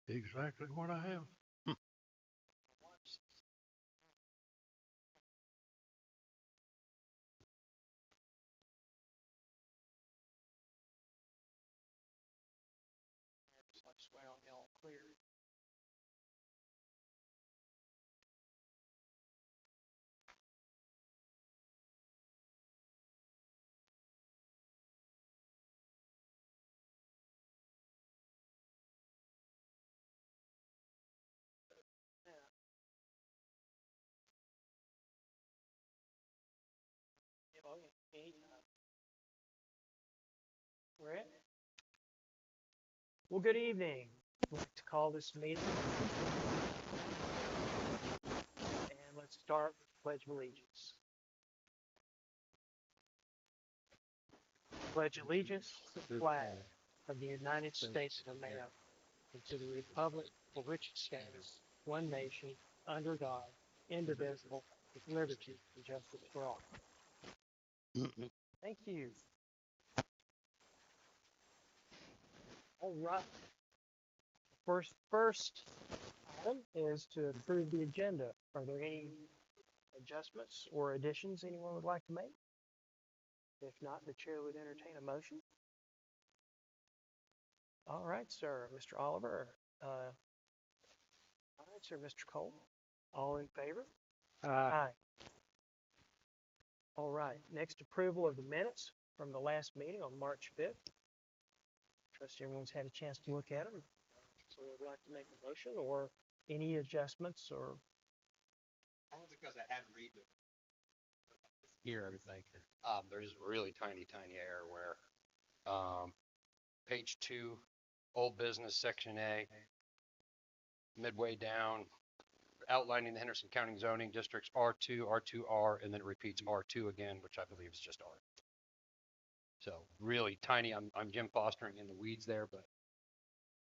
Exactly what I have. I swear on y'all clear. Oh, yeah. We're in. Well, good evening. I'd like to call this meeting. And let's start with the Pledge of Allegiance. Pledge allegiance to the flag of the United States of America and to the republic for which it stands, one nation, under God, indivisible, with liberty and justice for all. Thank you. All right. First item is to approve the agenda. Are there any adjustments or additions anyone would like to make? If not, the chair would entertain a motion. All right, sir. Mr. Oliver. All right, sir. Mr. Cole. All in favor? Aye. All right. Next, approval of the minutes from the last meeting on March 5th. Trust everyone's had a chance to look at them. So would like to make a motion or any adjustments or Only because I hadn't read them. Hear everything. There's a really tiny error where, page 2, old business, section A, midway down, outlining the Henderson County zoning districts R2, R2R, and then it repeats R2 again, which I believe is just R. So really tiny. I'm Jim Fostering in the weeds there, but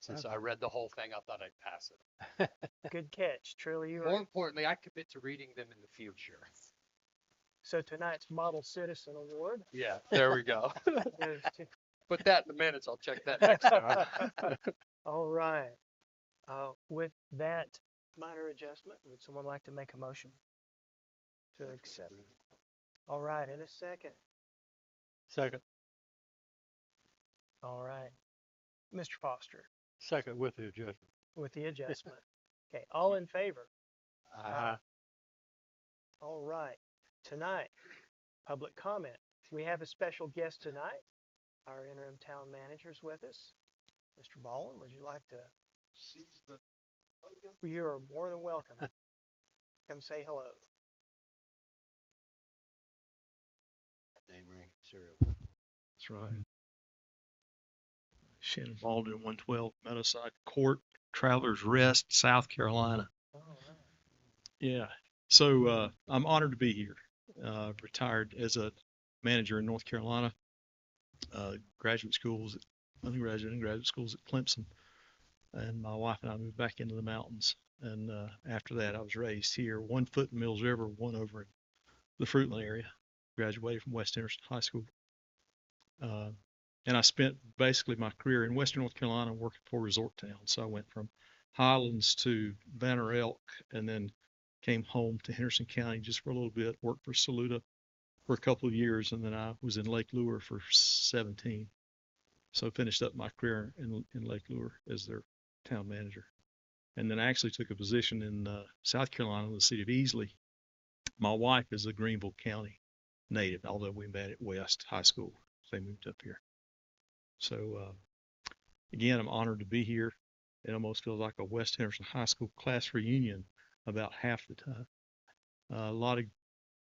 since I read the whole thing, I thought I'd pass it. good catch. Truly, you More are. importantly, I commit to reading them in the future. So tonight's Model Citizen Award Yeah, there we go. goes to Put that in the minutes. I'll check that next time. all right. With that minor adjustment, would someone like to make a motion to accept? All right, in a second. Second, All right. Mr. Foster, second with the adjustment. with the adjustment. Okay, all in favor? Aye. All right. Tonight, public comment. We have a special guest tonight. Our interim town manager's with us. Mr. Baldwin, would you like to? You are more than welcome. Come say hello. Name ring, serial. That's right. Shannon Baldwin, 112 Meadowside Court, Travelers Rest, South Carolina. All right. Yeah. So I'm honored to be here. Retired as a manager in North Carolina, graduate schools, undergraduate and graduate schools at Clemson. And my wife and I moved back into the mountains. And after that, I was raised here, 1 foot in Mills River, 1 over in the Fruitland area. Graduated from West Henderson High School. And I spent basically my career in Western North Carolina working for resort towns. So I went from Highlands to Banner Elk and then came home to Henderson County just for a little bit, worked for Saluda for a couple of years, and then I was in Lake Lure for 17. So finished up my career in Lake Lure as their town manager. And then I actually took a position in South Carolina in the city of Easley. My wife is a Greenville County native, although we met at West High School. So they moved up here. So again, I'm honored to be here. It almost feels like a West Henderson High School class reunion about half the time. A lot of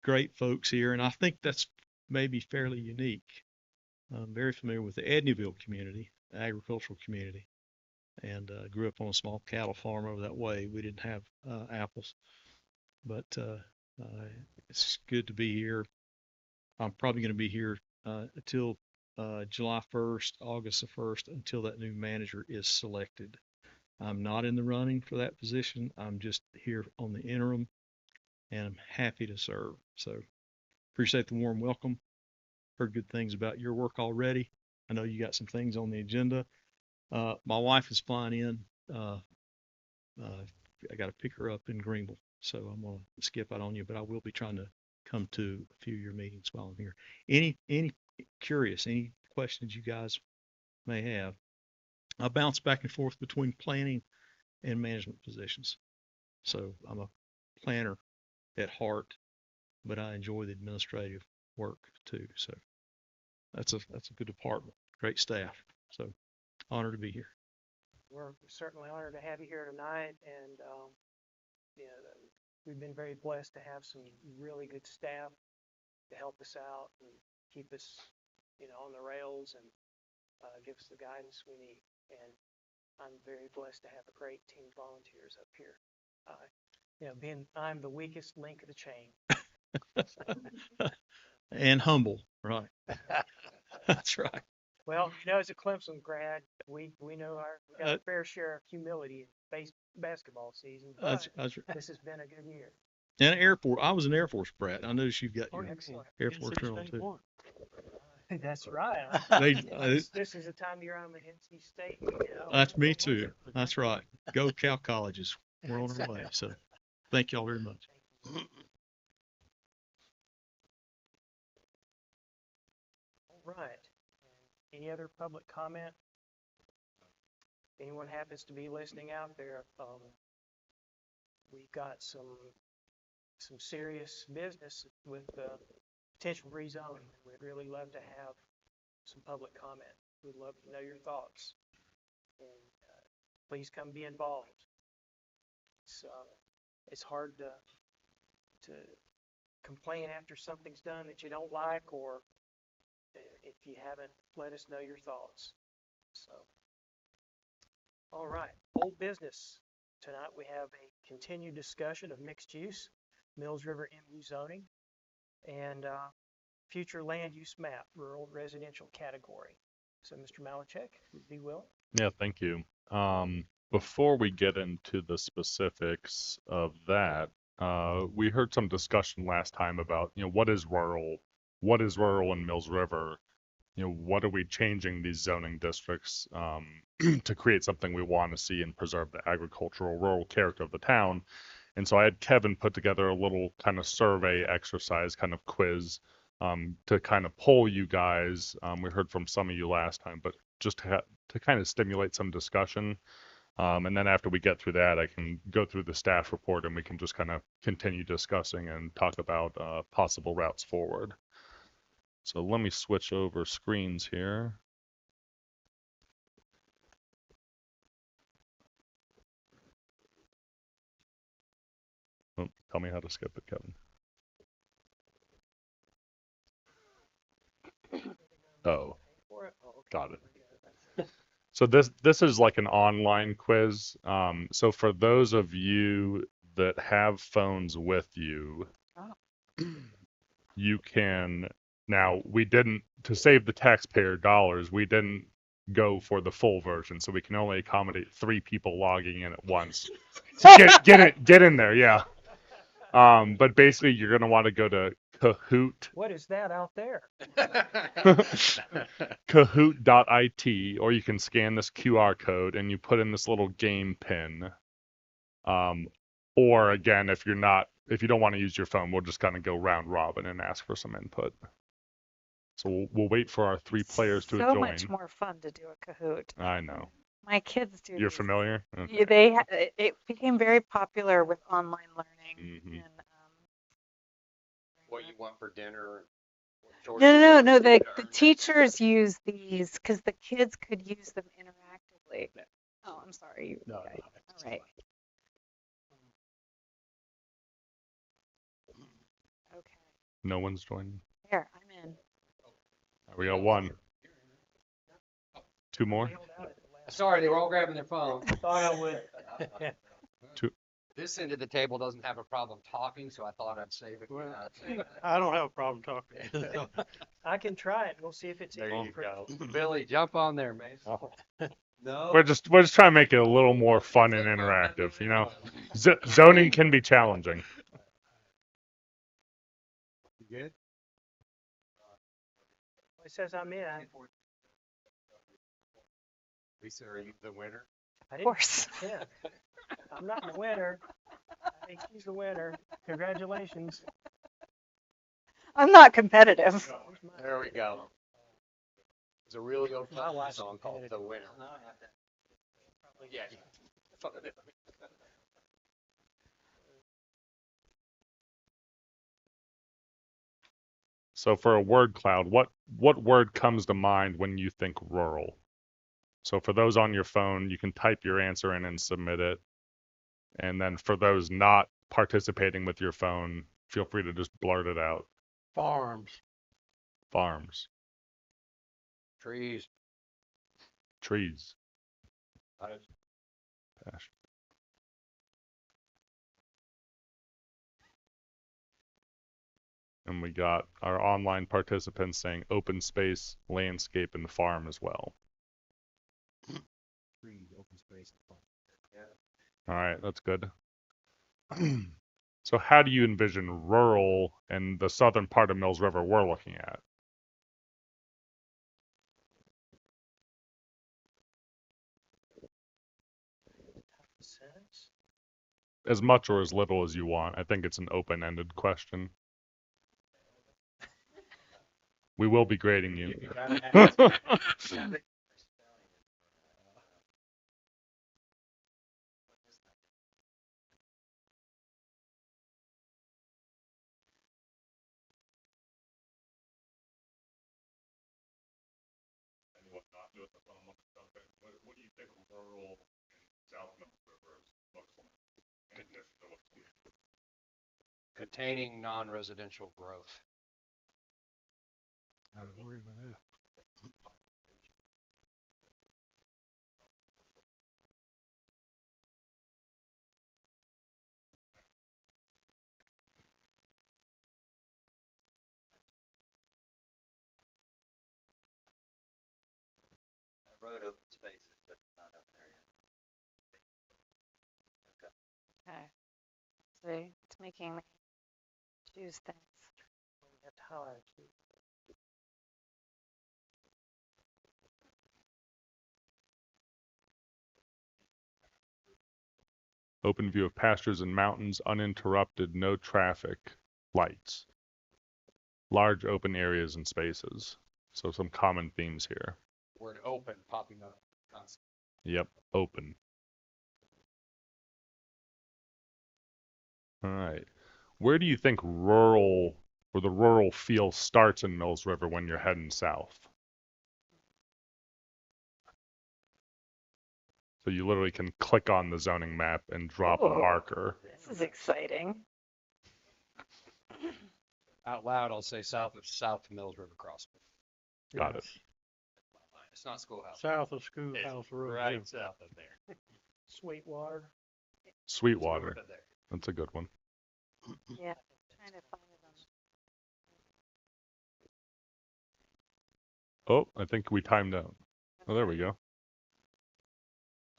great folks here, and I think that's maybe fairly unique. I'm very familiar with the Edneyville community, the agricultural community, and grew up on a small cattle farm over that way. We didn't have apples, but it's good to be here. I'm probably going to be here until July 1st, August the 1st, until that new manager is selected. I'm not in the running for that position. I'm just here on the interim, and I'm happy to serve. So appreciate the warm welcome. Heard good things about your work already. I know you got some things on the agenda. My wife is flying in I got to pick her up in Greenville, so I'm gonna skip out on you, but I will be trying to come to a few of your meetings while I'm here. Any questions you guys may have? I bounce back and forth between planning and management positions. So I'm a planner at heart, but I enjoy the administrative work too. So that's a good department, great staff. So honored to be here. We're certainly honored to have you here tonight, and you know, we've been very blessed to have some really good staff to help us out and keep us, on the rails and give us the guidance we need. And I'm very blessed to have a great team of volunteers up here. I'm the weakest link of the chain. And humble, right? That's right. Well, as a Clemson grad, we know we got a fair share of humility in basketball season, but That's right. this has been a good year. And I was an Air Force brat. I noticed you've got your Excellent. Air Force journal too. That's right. This is the time of year I'm at NC State. That's me too. That's right. Go Cal Colleges. We're on our way. So thank y'all very much. All right. Any other public comment? Anyone happens to be listening out there? We've got some serious business with potential rezoning. We'd really love to have some public comment. We'd love to know your thoughts. And please come be involved. It's hard to complain after something's done that you don't like, or if you haven't let us know your thoughts. So, all right, old business. Tonight we have a continued discussion of mixed use, Mills River MU zoning, and future land use map, rural residential category. So, Mr. Malachek, if you will. Yeah, thank you. Before we get into the specifics of that, we heard some discussion last time about, what is rural in Mills River? What are we changing these zoning districts to create something we want to see and preserve the agricultural rural character of the town? And so I had Kevin put together a little kind of survey exercise, kind of quiz, to kind of poll you guys. We heard from some of you last time, but just to kind of stimulate some discussion. And then after we get through that, I can go through the staff report and we can just kind of continue discussing and talk about possible routes forward. So let me switch over screens here. Oh, tell me how to skip it, Kevin. Oh, got it. So this is like an online quiz. So for those of you that have phones with you, you can, now we didn't, to save the taxpayer dollars, we didn't go for the full version. So we can only accommodate 3 people logging in at once. So get in there, yeah. But basically you're gonna want to go to Kahoot. What is that out there? Kahoot.it, or you can scan this QR code and you put in this little game pin. Or again, if you don't want to use your phone, we'll just kind of go round robin and ask for some input. So we'll wait for our 3 players to join. So much more fun to do a Kahoot. I know. My kids do. You're these. familiar? Yeah, Okay. it became very popular with online learning. Mhm. And, What you want for dinner? no. The teachers use these because the kids could use them interactively. Oh, I'm sorry. No, Okay. no. All right. Okay. No one's joining. Here, I'm in. We got 1. 2 more? Sorry, they were all grabbing their phone. Thought I would. 2. This end of the table doesn't have a problem talking, so I thought I'd save it. Well, I don't have a problem talking. I can try it. We'll see if it's There easy you for go. Billy, jump on there, Mason. No. We're just trying to make it a little more fun and interactive, Zoning can be challenging. You good? It says I'm in. Lisa, are you the winner? I Of didn't. course. Yeah. I'm not the winner. I think she's the winner. Congratulations. I'm not competitive. Here's mine. There we go. It's a really old My wife's song called The Winner. Probably Yeah. So for a word cloud, what word comes to mind when you think rural? So for those on your phone, you can type your answer in and submit it. And then for those not participating with your phone, feel free to just blurt it out. Farms. Farms, Trees. trees, Pasture. pasture. And we got our online participants saying open space, landscape, and farm as well. Trees, open space. All right, that's good. So how do you envision rural and the southern part of Mills River we're looking at? Sentence. As much or as little as you want. I think it's an open-ended question. We will be grading you. What do you think rural South Mills River looks like? Containing non-residential growth. I was worried about that. Road open spaces, but not open area. Okay. See, it's making me choose things. You have to highlight it. Open view of pastures and mountains, uninterrupted, no traffic, lights. Large open areas and spaces. So some common themes here. Word open popping up. Yep, open. All right. Where do you think rural or the rural feel starts in Mills River when you're heading south? So you literally can click on the zoning map and drop a Ooh. marker. This is exciting. Out loud, I'll say south of Mills River Crossing. Got it. It's not schoolhouse. South of Schoolhouse Road. Right yeah. south of there. Sweetwater. Sweetwater. North of there. That's a good one. Yeah. Trying to find it on. Oh, I think we timed out. Oh, there we go.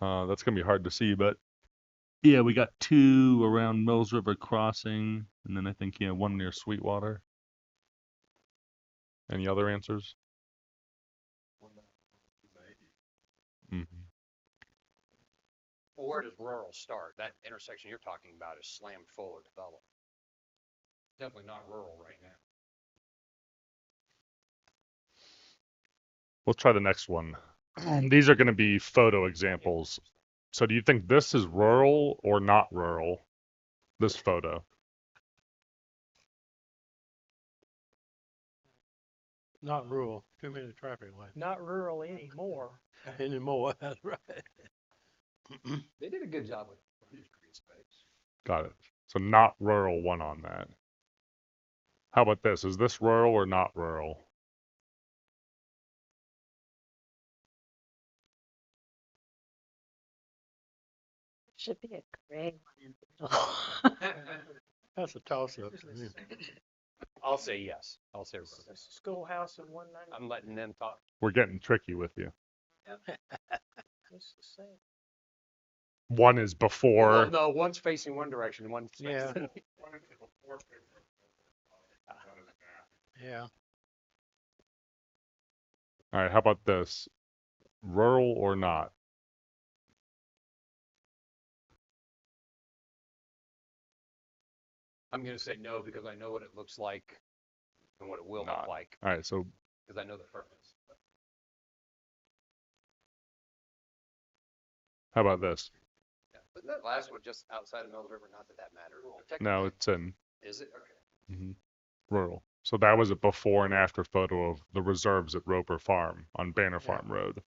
That's gonna be hard to see, but yeah, we got 2 around Mills River Crossing, and then I think one near Sweetwater. Any other answers? Mm-hmm. Well, where does rural start? That intersection you're talking about is slammed full of development. Definitely not rural right now. We'll try the next one. These are going to be photo examples. So do you think this is rural or not rural? This photo. Not rural. Too many traffic lights. Not rural anymore. Anymore. That's right. They did a good job with green space. Got it. So not rural one on that. How about this? Is this rural or not rural? Should be a gray one in the middle. That's a toss up. I'll say yes. I'll say rural. That's the schoolhouse at 190. I'm letting them talk. We're getting tricky with you. It's the same. One is before. Well, no, one's facing one direction, one's Yeah. facing. Yeah. All right, how about this? Rural or not? I'm gonna say no because I know what it looks like and what it will Not. look like, All right, so because I know the purpose. how about this? Yeah. But that last one, just outside of Mills River, not that that matters. No, it's in Is it? Okay. rural. So that was a before and after photo of the reserves at Roper Farm on Banner Farm Road.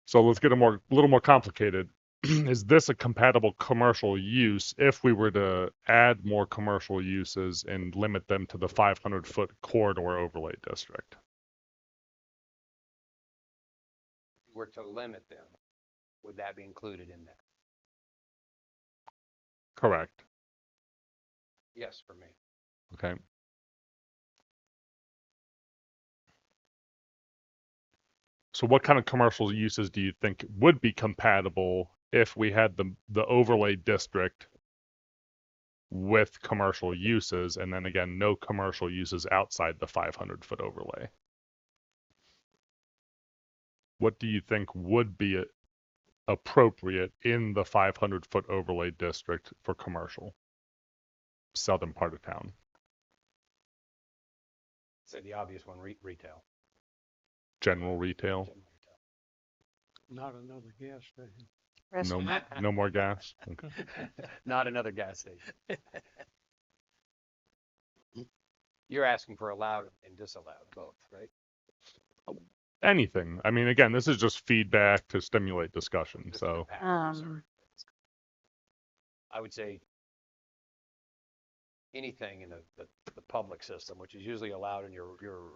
So let's get a little more complicated. Is this a compatible commercial use if we were to add more commercial uses and limit them to the 500-foot corridor overlay district? If we were to limit them, would that be included in that? Correct. Yes, for me. Okay. So what kind of commercial uses do you think would be compatible if we had the overlay district with commercial uses, and then again, no commercial uses outside the 500-foot overlay? What do you think would be appropriate in the 500-foot overlay district for commercial? Southern part of town. Say the obvious one, retail. General retail. Not another gas station. No, Restaurant. no more gas. Okay. Not another gas station. You're asking for allowed and disallowed both, right? Anything. I mean, again, this is just feedback to stimulate discussion. So I would say anything in the public system, which is usually allowed in your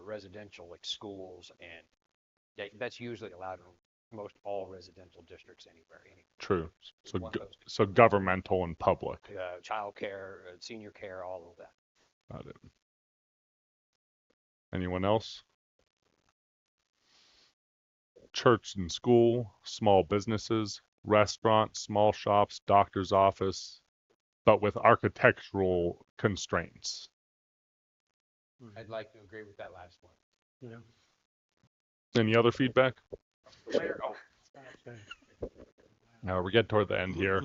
residential, like schools, and that's usually allowed in most all residential districts anywhere. true. So One of those. so governmental and public. Child care, senior care, all of that. Got it. Anyone else? Church and school, small businesses, restaurants, small shops, doctor's office, but with architectural constraints. I'd like to agree with that last one. Yeah. Any other feedback? Oh, Okay. Now we're getting toward the end here.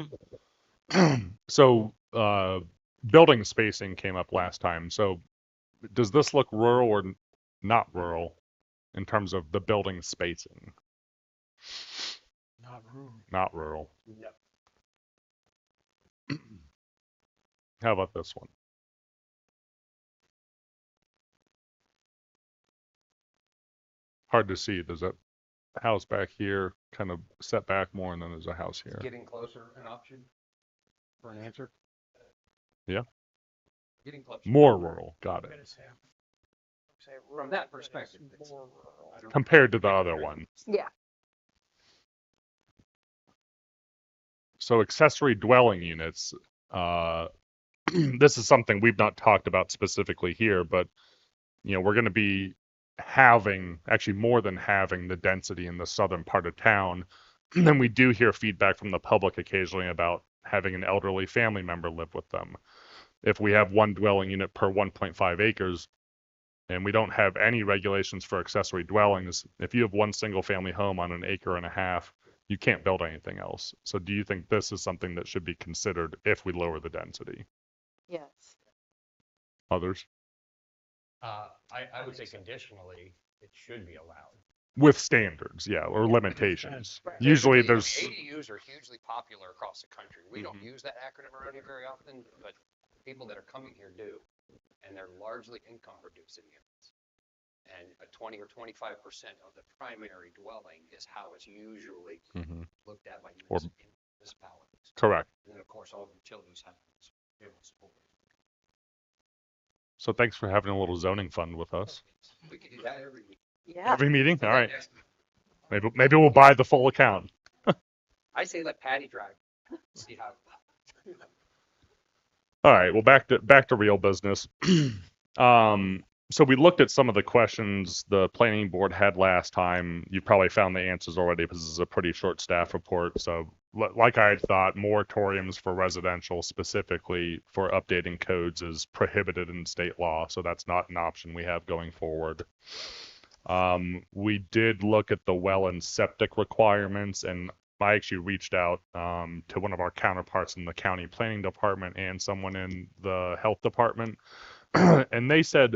So building spacing came up last time. So does this look rural or not rural in terms of the building spacing? Not rural. Not rural. no. How about this one? Hard to see. Does that house back here kind of set back more, and then there's a house here? Getting closer, an option for an answer? Yeah. Getting closer. More rural. Got it. From that perspective, it's More rural. Compared to the other one. Yeah. So accessory dwelling units, this is something we've not talked about specifically here, but we're going to be having, actually more than having, the density in the southern part of town. And we do hear feedback from the public occasionally about having an elderly family member live with them. If we have one dwelling unit per 1.5 acres, and we don't have any regulations for accessory dwellings, if you have one single family home on an acre and a half, you can't build anything else. So do you think this is something that should be considered if we lower the density? Yes. Others? I would say conditionally, it should be allowed. With standards, yeah, or limitations. Right. Usually there's, ADUs are hugely popular across the country. We don't use that acronym around here very often, but people that are coming here do. And they're largely income producing units. And a 20 or 25% of the primary dwelling is how it's usually Mhm. looked at by Or- municipalities. correct. And then, of course, all the utilities have support. So thanks for having a little zoning fun with us. We could do that every week. Yeah. Every meeting? All right. Maybe we'll buy the full account. I say let Patty drive. See how. All right, well, back to real business. So we looked at some of the questions the planning board had last time. You probably found the answers already because this is a pretty short staff report. So like I had thought, moratoriums for residential specifically for updating codes is prohibited in state law. So that's not an option we have going forward. We did look at the well and septic requirements, and I actually reached out to one of our counterparts in the county planning department and someone in the health department, and they said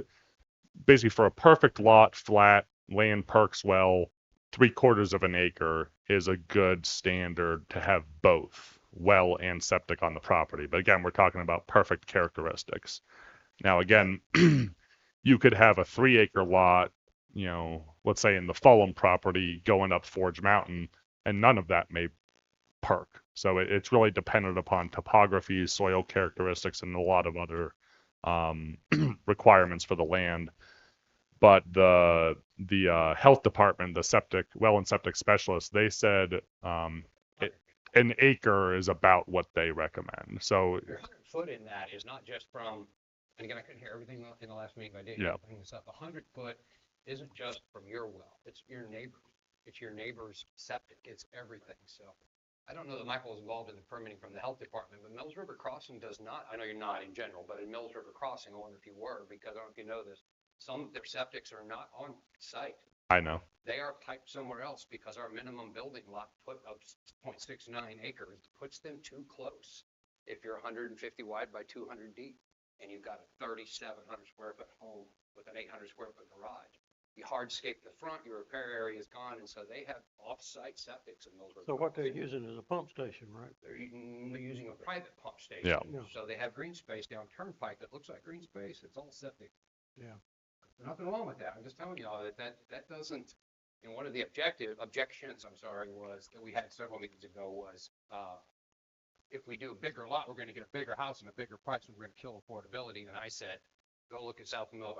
basically for a perfect lot, flat, land perks well, 3/4 of an acre is a good standard to have both well and septic on the property. But again, we're talking about perfect characteristics. Now, again, you could have a 3-acre lot, you know, let's say in the Fulham property going up Forge Mountain, and none of that may perk. So it's really dependent upon topography, soil characteristics, and a lot of other requirements for the land. But the health department, the septic well and septic specialist, they said an acre is about what they recommend. So Your 100 foot in that is not just from, and again, I couldn't hear everything in the last meeting, but I did Yeah. bring this up. 100 foot isn't just from your well, it's your neighbor. It's your neighbor's septic, it's everything. So I don't know that Michael was involved in the permitting from the health department, but Mills River Crossing does not, I know you're not in general, but in Mills River Crossing, I wonder if you were, because I don't know if you know this, some of their septics are not on site. I know. They are piped somewhere else because our minimum building lot put of 0.69 acres puts them too close. If you're 150 wide by 200 deep and you've got a 3,700 square foot home with an 800 square foot garage, you hardscape the front, your repair area is gone, and so they have off-site septics in Mills River. So what they're Crossing. using is a pump station, right? They're using a private pump station. Yeah. Yeah. So they have green space down Turnpike that looks like green space. It's all septic. Yeah. There's nothing wrong with that. I'm just telling y'all that doesn't, and one of the objections, I'm sorry, was that we had several meetings ago was, if we do a bigger lot, we're gonna get a bigger house and a bigger price and we're gonna kill affordability. And I said, go look at South Mills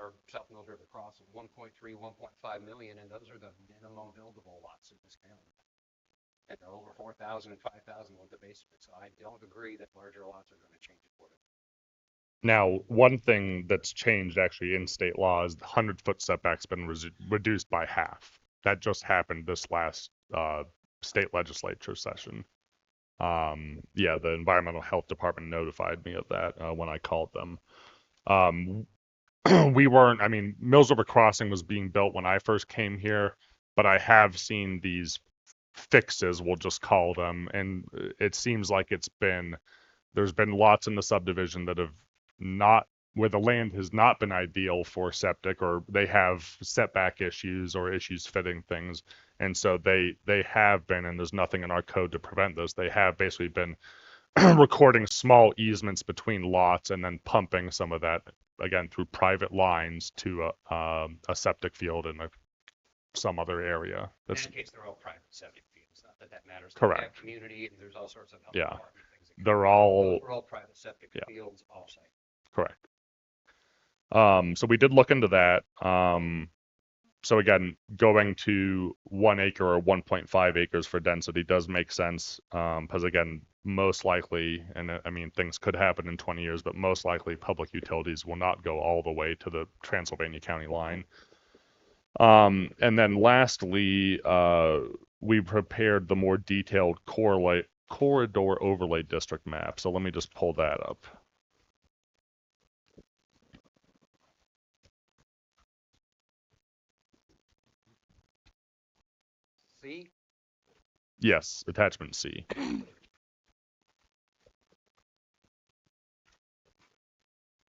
River Crossing, 1.3, 1.5 million, and those are the minimum buildable lots in this county. And they're over 4,000 and 5,000 with the basement. So I don't agree that larger lots are gonna change affordability. Now, one thing that's changed actually in state law is the 100-foot setback's been reduced by half. That just happened this last state legislature session. Yeah, the environmental health department notified me of that when I called them. We weren't, I mean, Mills River Crossing was being built when I first came here, but I have seen these fixes, we'll just call them, and it seems like there's been lots in the subdivision that have not, where the land has not been ideal for septic, or they have setback issues or issues fitting things. And so they have been, and there's nothing in our code to prevent this, they have basically been recording small easements between lots and then pumping some of that, again, through private lines to a septic field in some other area. In That's that case, they're all private septic fields. Not that that matters. They Correct. have community, and there's all sorts of health Yeah. department things that can- they're all Those are all private septic Yeah. fields off-site. correct. So we did look into that. So again, going to 1 acre or 1.5 acres for density does make sense. Because again, most likely, and I mean, things could happen in 20 years, but most likely public utilities will not go all the way to the Transylvania County line. And then lastly, we prepared the more detailed corridor overlay district map. So let me just pull that up. See? Yes, attachment C.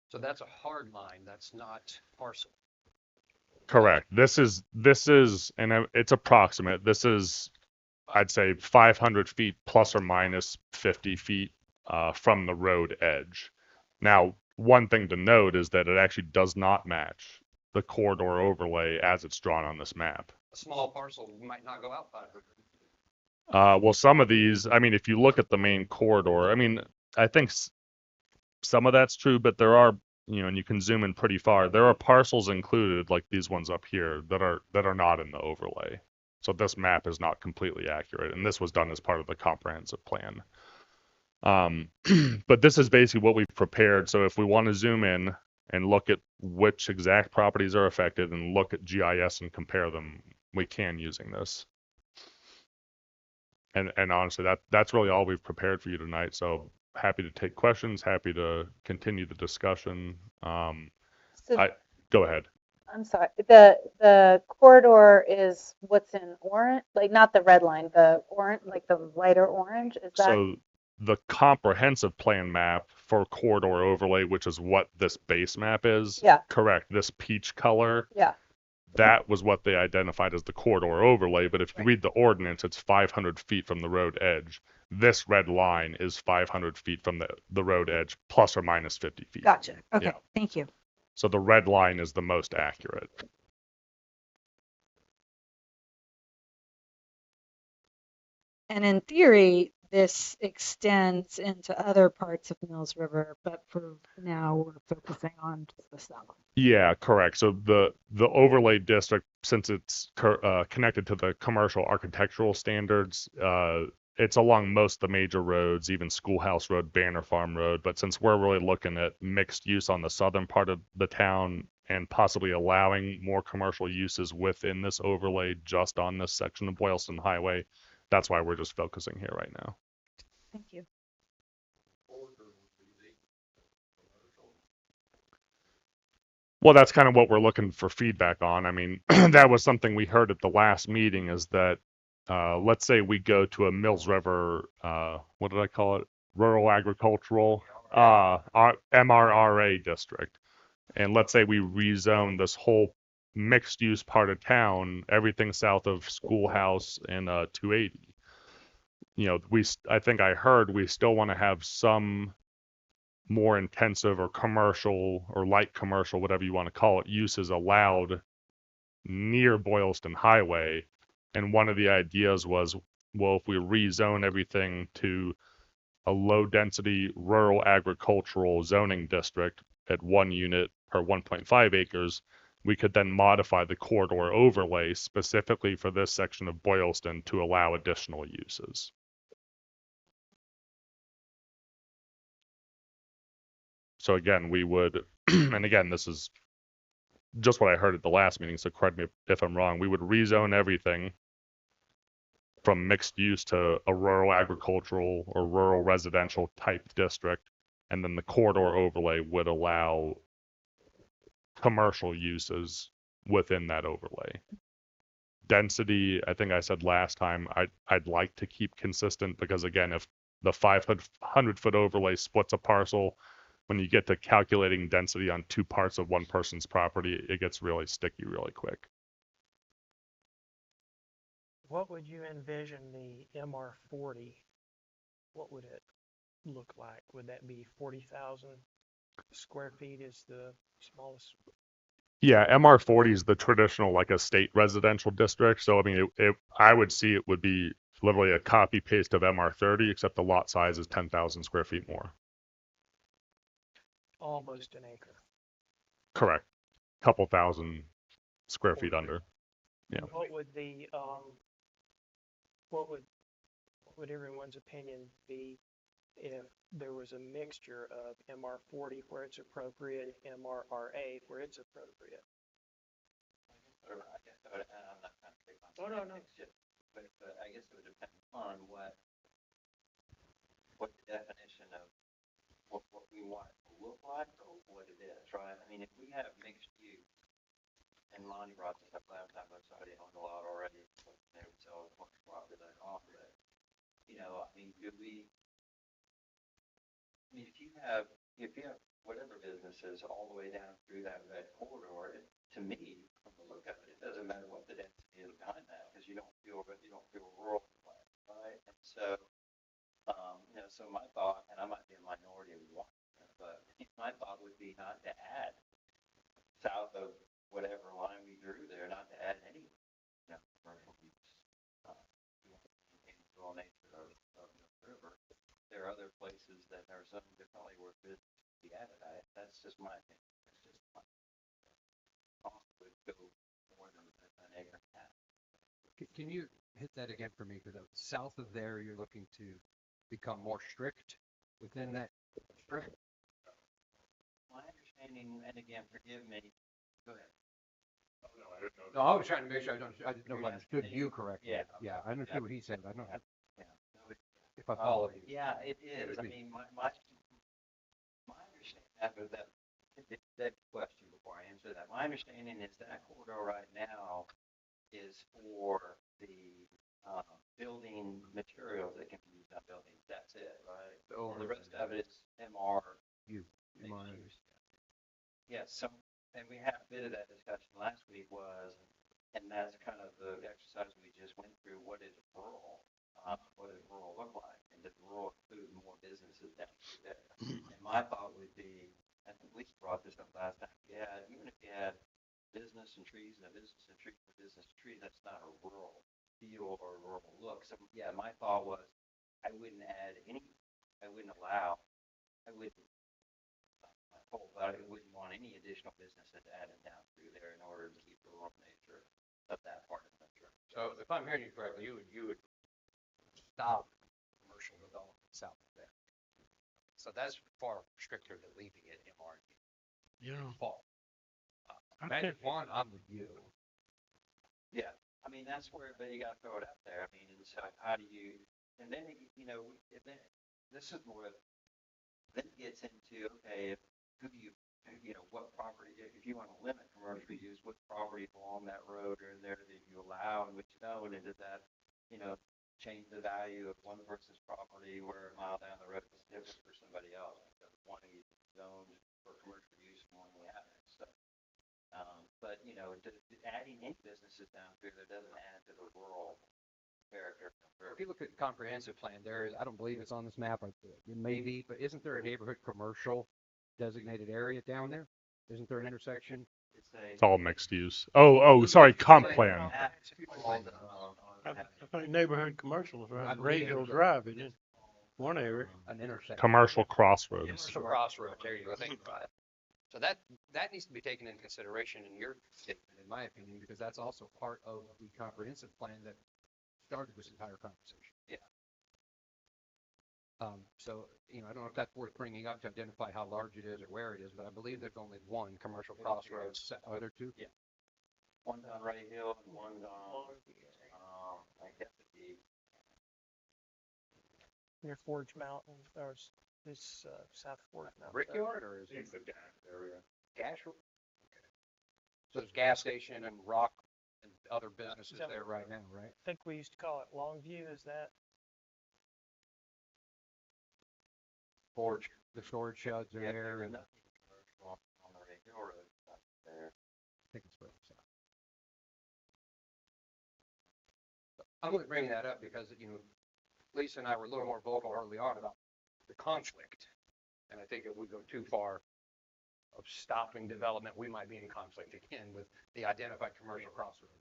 So that's a hard line. That's not parcel. Correct. This is, and it's approximate. This is, I'd say 500 feet plus or minus 50 feet from the road edge. Now, one thing to note is that it actually does not match the corridor overlay as it's drawn on this map. A small parcel might not go out 500. Well, some of these, I mean, if you look at the main corridor, I mean, I think some of that's true, but there are, you know, and you can zoom in pretty far. There are parcels included, like these ones up here, that are not in the overlay. So this map is not completely accurate, and this was done as part of the comprehensive plan. But this is basically what we've prepared. So if we want to zoom in and look at which exact properties are affected and look at GIS and compare them, we can using this. And honestly, that's really all we've prepared for you tonight. So happy to take questions, happy to continue the discussion. So Go ahead. I'm sorry, the corridor is what's in orange, like not the red line, the orange, like the lighter orange, is that? So the comprehensive plan map for corridor overlay, which is what this base map is, Yeah. correct. This peach color, Yeah, that was what they identified as the corridor overlay. But if you read the ordinance, it's 500 feet from the road edge. This red line is 500 feet from the road edge, plus or minus 50 feet. gotcha. Okay, Yeah. thank you. So the red line is the most accurate. And in theory, this extends into other parts of Mills River, but for now, we're focusing on just the south. Yeah, correct. So the overlay district, since it's connected to the commercial architectural standards, it's along most of the major roads, even Schoolhouse Road, Banner Farm Road. But since we're really looking at mixed use on the southern part of the town and possibly allowing more commercial uses within this overlay just on this section of Boylston Highway, that's why we're just focusing here right now. Thank you. Well, that's kind of what we're looking for feedback on. I mean, that was something we heard at the last meeting is that, let's say we go to a Mills River, what did I call it? Rural agricultural, MRRA district. And let's say we rezone this whole mixed use part of town, everything south of Schoolhouse and 280. You know, I think I heard we still want to have some more intensive or commercial or light commercial, whatever you want to call it, uses allowed near Boylston Highway. And one of the ideas was, well, if we rezone everything to a low density rural agricultural zoning district at 1 unit per 1.5 acres, we could then modify the corridor overlay specifically for this section of Boylston to allow additional uses. So again, we would, and again, this is just what I heard at the last meeting, so correct me if I'm wrong, we would rezone everything from mixed use to a rural agricultural or rural residential type district, and then the corridor overlay would allow commercial uses within that overlay. Density, I think I said last time, I'd like to keep consistent because again, if the 500-foot overlay splits a parcel, when you get to calculating density on two parts of one person's property, it gets really sticky really quick. What would you envision the MR40? What would it look like? Would that be 40,000 square feet is the smallest? Yeah, MR40 is the traditional like estate residential district. So I mean, I would see it would be literally a copy paste of MR30, except the lot size is 10,000 square feet more. Almost an acre. Correct. Couple thousand square feet under. Yeah. What would the what would everyone's opinion be if there was a mixture of MR40 where it's appropriate, MRRA where it's appropriate? Or I guess, and I'm not trying to take on. Oh, no. But I guess it would depend on what the definition of what we want it to look like or what it is, right? I mean, if we have mixed use, and Lonnie brought this up last time, but somebody on the lot already, so they would sell as much property they want, but, you know, I mean, if you have whatever businesses all the way down through that red corridor, to me, from the look of it, it doesn't matter what the density is behind that, because you don't feel rural, right? And so, you know, so my thought, and I might be a minority of one, but my thought would be not to add south of whatever line we drew there, not to add any, you know, commercial use. In the rural nature of the river, there are other places that are zoned differently where business can be added. That's just my opinion. It's just my cost would go more than an acre and a half. Can you hit that again for me? Because south of there, you're looking to become more strict within that strip? My understanding, and again, forgive me, go ahead. No, I was trying to make sure I didn't know if I understood you correctly. Yeah. Yeah, I understood what he said. I don't know Yeah. No, if I follow you. yeah, it is. I mean, my understanding after that question before I answer answer that. My understanding is that corridor right now is for the, building materials that can be used on buildings. That's it, right? The rest of it is MR. Mixed use. Yes, so, and we had a bit of that discussion last week was, and that's kind of the exercise we just went through, what is rural? What does rural look like? And does rural include more businesses down through there? And my thought would be, I think Lisa brought this up last time, even if you had business and trees and a business and trees and a business and trees, that's not a rural feel or a rural look. So, yeah, my thought was, I wouldn't add any, I wouldn't allow, I wouldn't, but I wouldn't want any additional businesses added down through there in order to keep the rural nature of that part of the metro. So if I'm hearing you correctly, you would stop commercial development south of there. So that's far stricter than leaving it in our Yeah. fall. I Magic think- Wand, I'm with you. Yeah, I mean, that's where, but you gotta throw it out there. I mean, and so how do you, and then, you know, if then, this is more, then it gets into, okay, who do you, you know, what property, if you wanna limit commercial use, what property along that road are there that you allow and which don't, and does that, you know, change the value of one person's property where a mile down the road is different for somebody else? Because one is zoned for commercial use and one we haven't, so. But, you know, adding any businesses down through there doesn't add to the rural character. If you look at the comprehensive plan, there is, I don't believe it's on this map, it may be, but isn't there a neighborhood commercial designated area down there? Isn't there an intersection? It's all mixed use. Oh, sorry, comp plan. I think neighborhood commercials I around believe Ray Hill there's a- Drive is in one area. An intersection. Commercial crossroads. Commercial crossroads, there you go, think about it. So that needs to be taken into consideration in your statement, in my opinion, because that's also part of the comprehensive plan that started this entire conversation. Yeah. So, you know, I don't know if that's worth bringing up to identify how large it is or where it is, but I believe there's only one commercial crossroads. Are there two? Yeah. One's on Ray Hill and one's on, I guess it'd be, Near Forge Mountain, or this, South Forge Mountain. Brickyard or is it the gas area? Gas? Okay. So there's gas station and rock and other businesses there right now, right? I think we used to call it Longview, is that? Forge, the storage sheds are yeah, there there's and I nothing commercial on the Ray Hill Road up there. think it's further south. I'm only bringing that up because, you know, Lisa and I were a little more vocal early on about the conflict. And I think if we go too far of stopping development, we might be in conflict again with the identified commercial crossroads.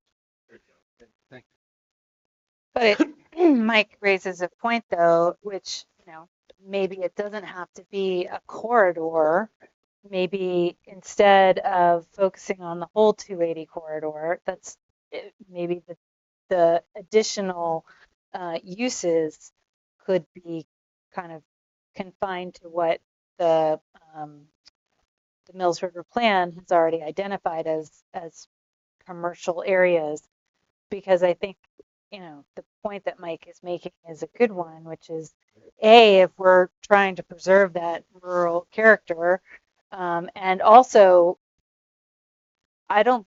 Thank you. But Mike raises a point though, which, you know, maybe it doesn't have to be a corridor. Maybe instead of focusing on the whole 280 corridor, that's maybe the additional uses could be kind of confined to what the Mills River Plan has already identified as commercial areas, because I think, you know, the point that Mike is making is a good one, which is, A, if we're trying to preserve that rural character, and also, I don't,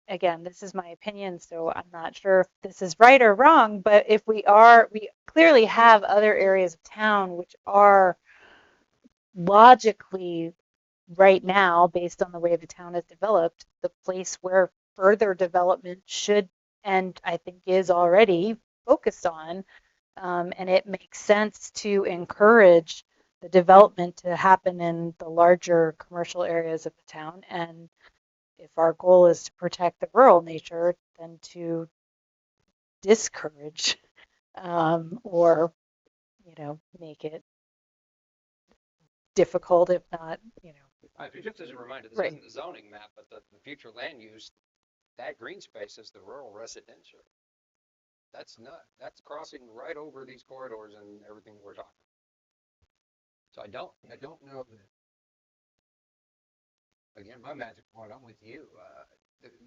again, this is my opinion, so I'm not sure if this is right or wrong, but if we clearly have other areas of town which are logically right now, based on the way the town is developed, the place where further development should, and I think is already focused on, and it makes sense to encourage the development to happen in the larger commercial areas of the town. And if our goal is to protect the rural nature, then to discourage or, you know, make it difficult, if not, you know. Just as a reminder, this Right. isn't the zoning map, but the future land use, that green space is the rural residential. That's that's crossing right over these corridors and everything we're talking. So I don't know that. Again, my magic wand, I'm with you.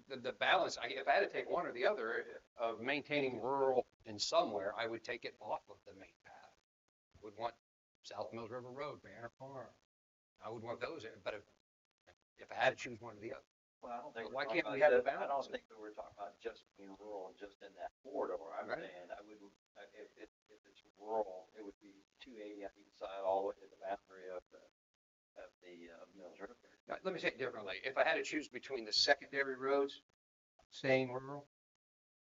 The balance, if I had to take one or the other of maintaining rural in somewhere, I would take it off of the main path. Would want South Mills River Road, Banner Farm. I would want those in, but if I had to choose one or the other. Well, I don't think Why we're can't talking we have a about, I balance? don't think that we're talking about just being rural, just in that corridor. I'm Right. saying I would, if it's rural, it would be 280 on each side all the way to the boundary of the Mills River. Let me say it differently. If I had to choose between the secondary roads staying rural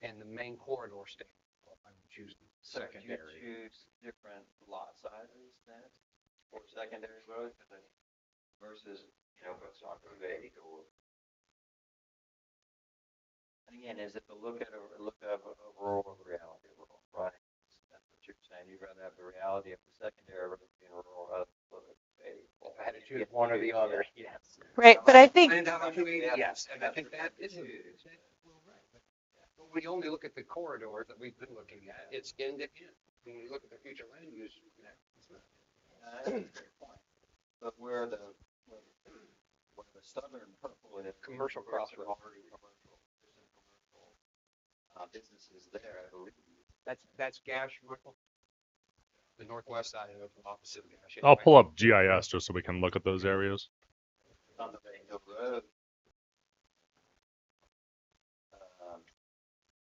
and the main corridor staying rural, I would choose the So would you secondary. choose different lot sizes then for secondary roads versus, you know, what's on Route 80 or? And again, is it to look at a rural reality, rural, right? That's what you're saying. You'd rather have the reality of the secondary road being rural rather than look at 80. Well, if I had to choose one or the other, yes. Right, but I think, And down on 280, yes, and I think that is, well, right. But when you only look at the corridors that we've been looking at, it's end to end. When you look at the future land use, you know, it's not. That's a great point. But where the southern purple is. Commercial crossroad. Already commercial, there's some commercial, businesses there, I believe. That's Gash, Michael? The northwest side of the opposite of Gash. I'll pull up GIS just so we can look at those areas. On the Bay Hill Road.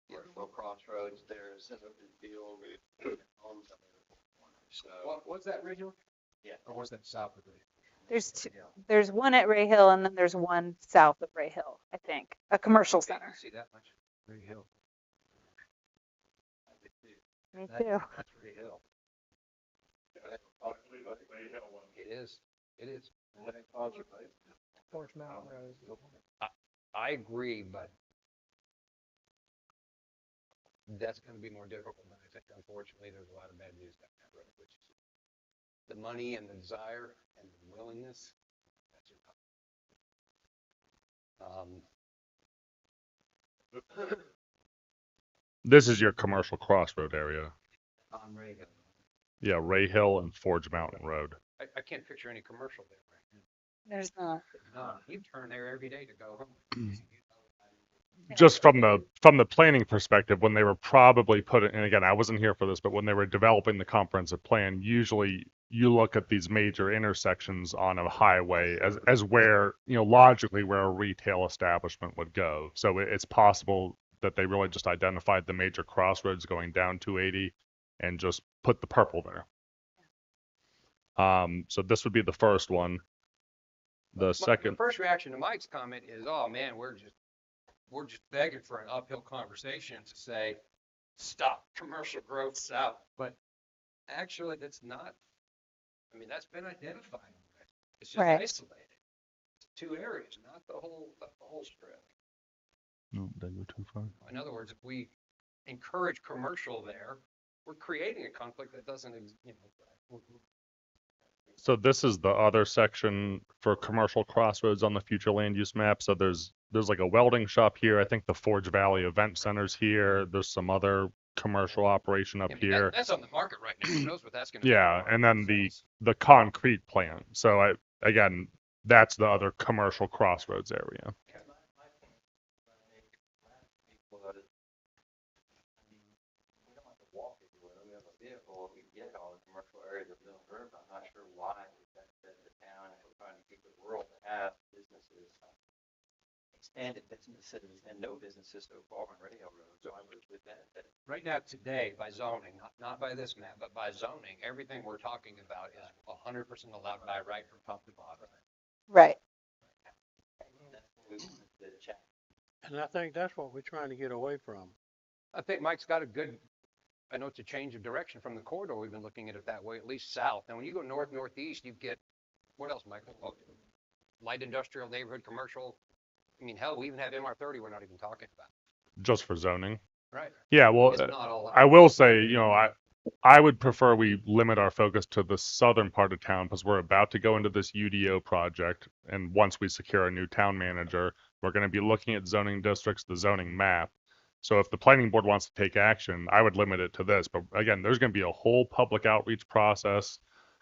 Commercial crossroads, there's an open field with homes on the corner, so. What's that regional? Yeah. Or was that south of it? there's two, there's one at Ray Hill and then there's one south of Ray Hill, I think, a commercial center. See that much? Ray Hill. Me too. That's Ray Hill. It is. It is. Forest Mountain Road. I agree, but that's going to be more difficult than I think. Unfortunately, there's a lot of bad news down that road, which is the money and the desire and the willingness. That's enough. This is your commercial crossroad area. On Ray Hill. Yeah, Ray Hill and Forge Mountain Road. I can't picture any commercial there right There's not. now. No, you turn there every day to go home. Just from the planning perspective, when they were probably and again, I wasn't here for this, but when they were developing the comprehensive plan, usually you look at these major intersections on a highway as where, you know, logically where a retail establishment would go. So it's possible that they really just identified the major crossroads going down 280 and just put the purple there. So this would be the first one. The second. The first reaction to Mike's comment is, oh man, we're just begging for an uphill conversation to say, stop commercial growth south. But actually, that's not, I mean, that's been identified. It's just Right. isolated. It's 2 areas, not the whole strip. No, they go too far. In other words, if we encourage commercial there, we're creating a conflict that doesn't, you know. So this is the other section for commercial crossroads on the future land use map. So there's like a welding shop here. I think the Forge Valley Event Center's here. There's some other commercial operation up I mean, here. that's on the market right now. Who knows what that's going to Yeah, and then the concrete plant. So again, that's the other commercial crossroads area. My point was, I mean, we don't have to walk everywhere. We have a vehicle, we get all the commercial areas of Mills River. I'm not sure why we benefit the town if we're trying to keep it rural to have businesses, expanded businesses and no businesses so far on Radio Road. So I would benefit. Right now, today, by zoning, not by this map, but by zoning, everything we're talking about is 100% allowed by right from top to bottom. Right. That's what we wanted to check. And I think that's what we're trying to get away from. I think Mike's got I know it's a change of direction from the corridor. We've been looking at it that way, at least south. Now, when you go north, northeast, you get, what else, Michael? Oh, light industrial, neighborhood, commercial. I mean, hell, we even have MR30 we're not even talking about. Just for zoning. Right. Yeah, well, It's not all. I will say, you know, I would prefer we limit our focus to the southern part of town because we're about to go into this UDO project. And once we secure a new town manager, we're going to be looking at zoning districts, the zoning map. So if the planning board wants to take action, I would limit it to this. But again, there's going to be a whole public outreach process,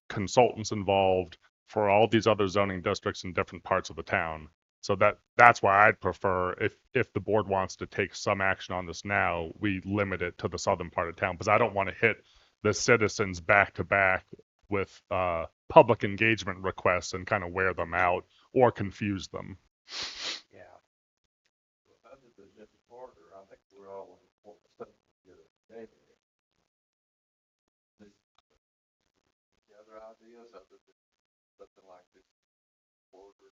consultants involved for all these other zoning districts in different parts of the town. So that's why I'd prefer if the board wants to take some action on this now, we limit it to the southern part of town because I don't want to hit the citizens back to back with public engagement requests and kind of wear them out or confuse them. Yeah. is the different order? I think we're all in what stuff together. The other ideas other than something like this order?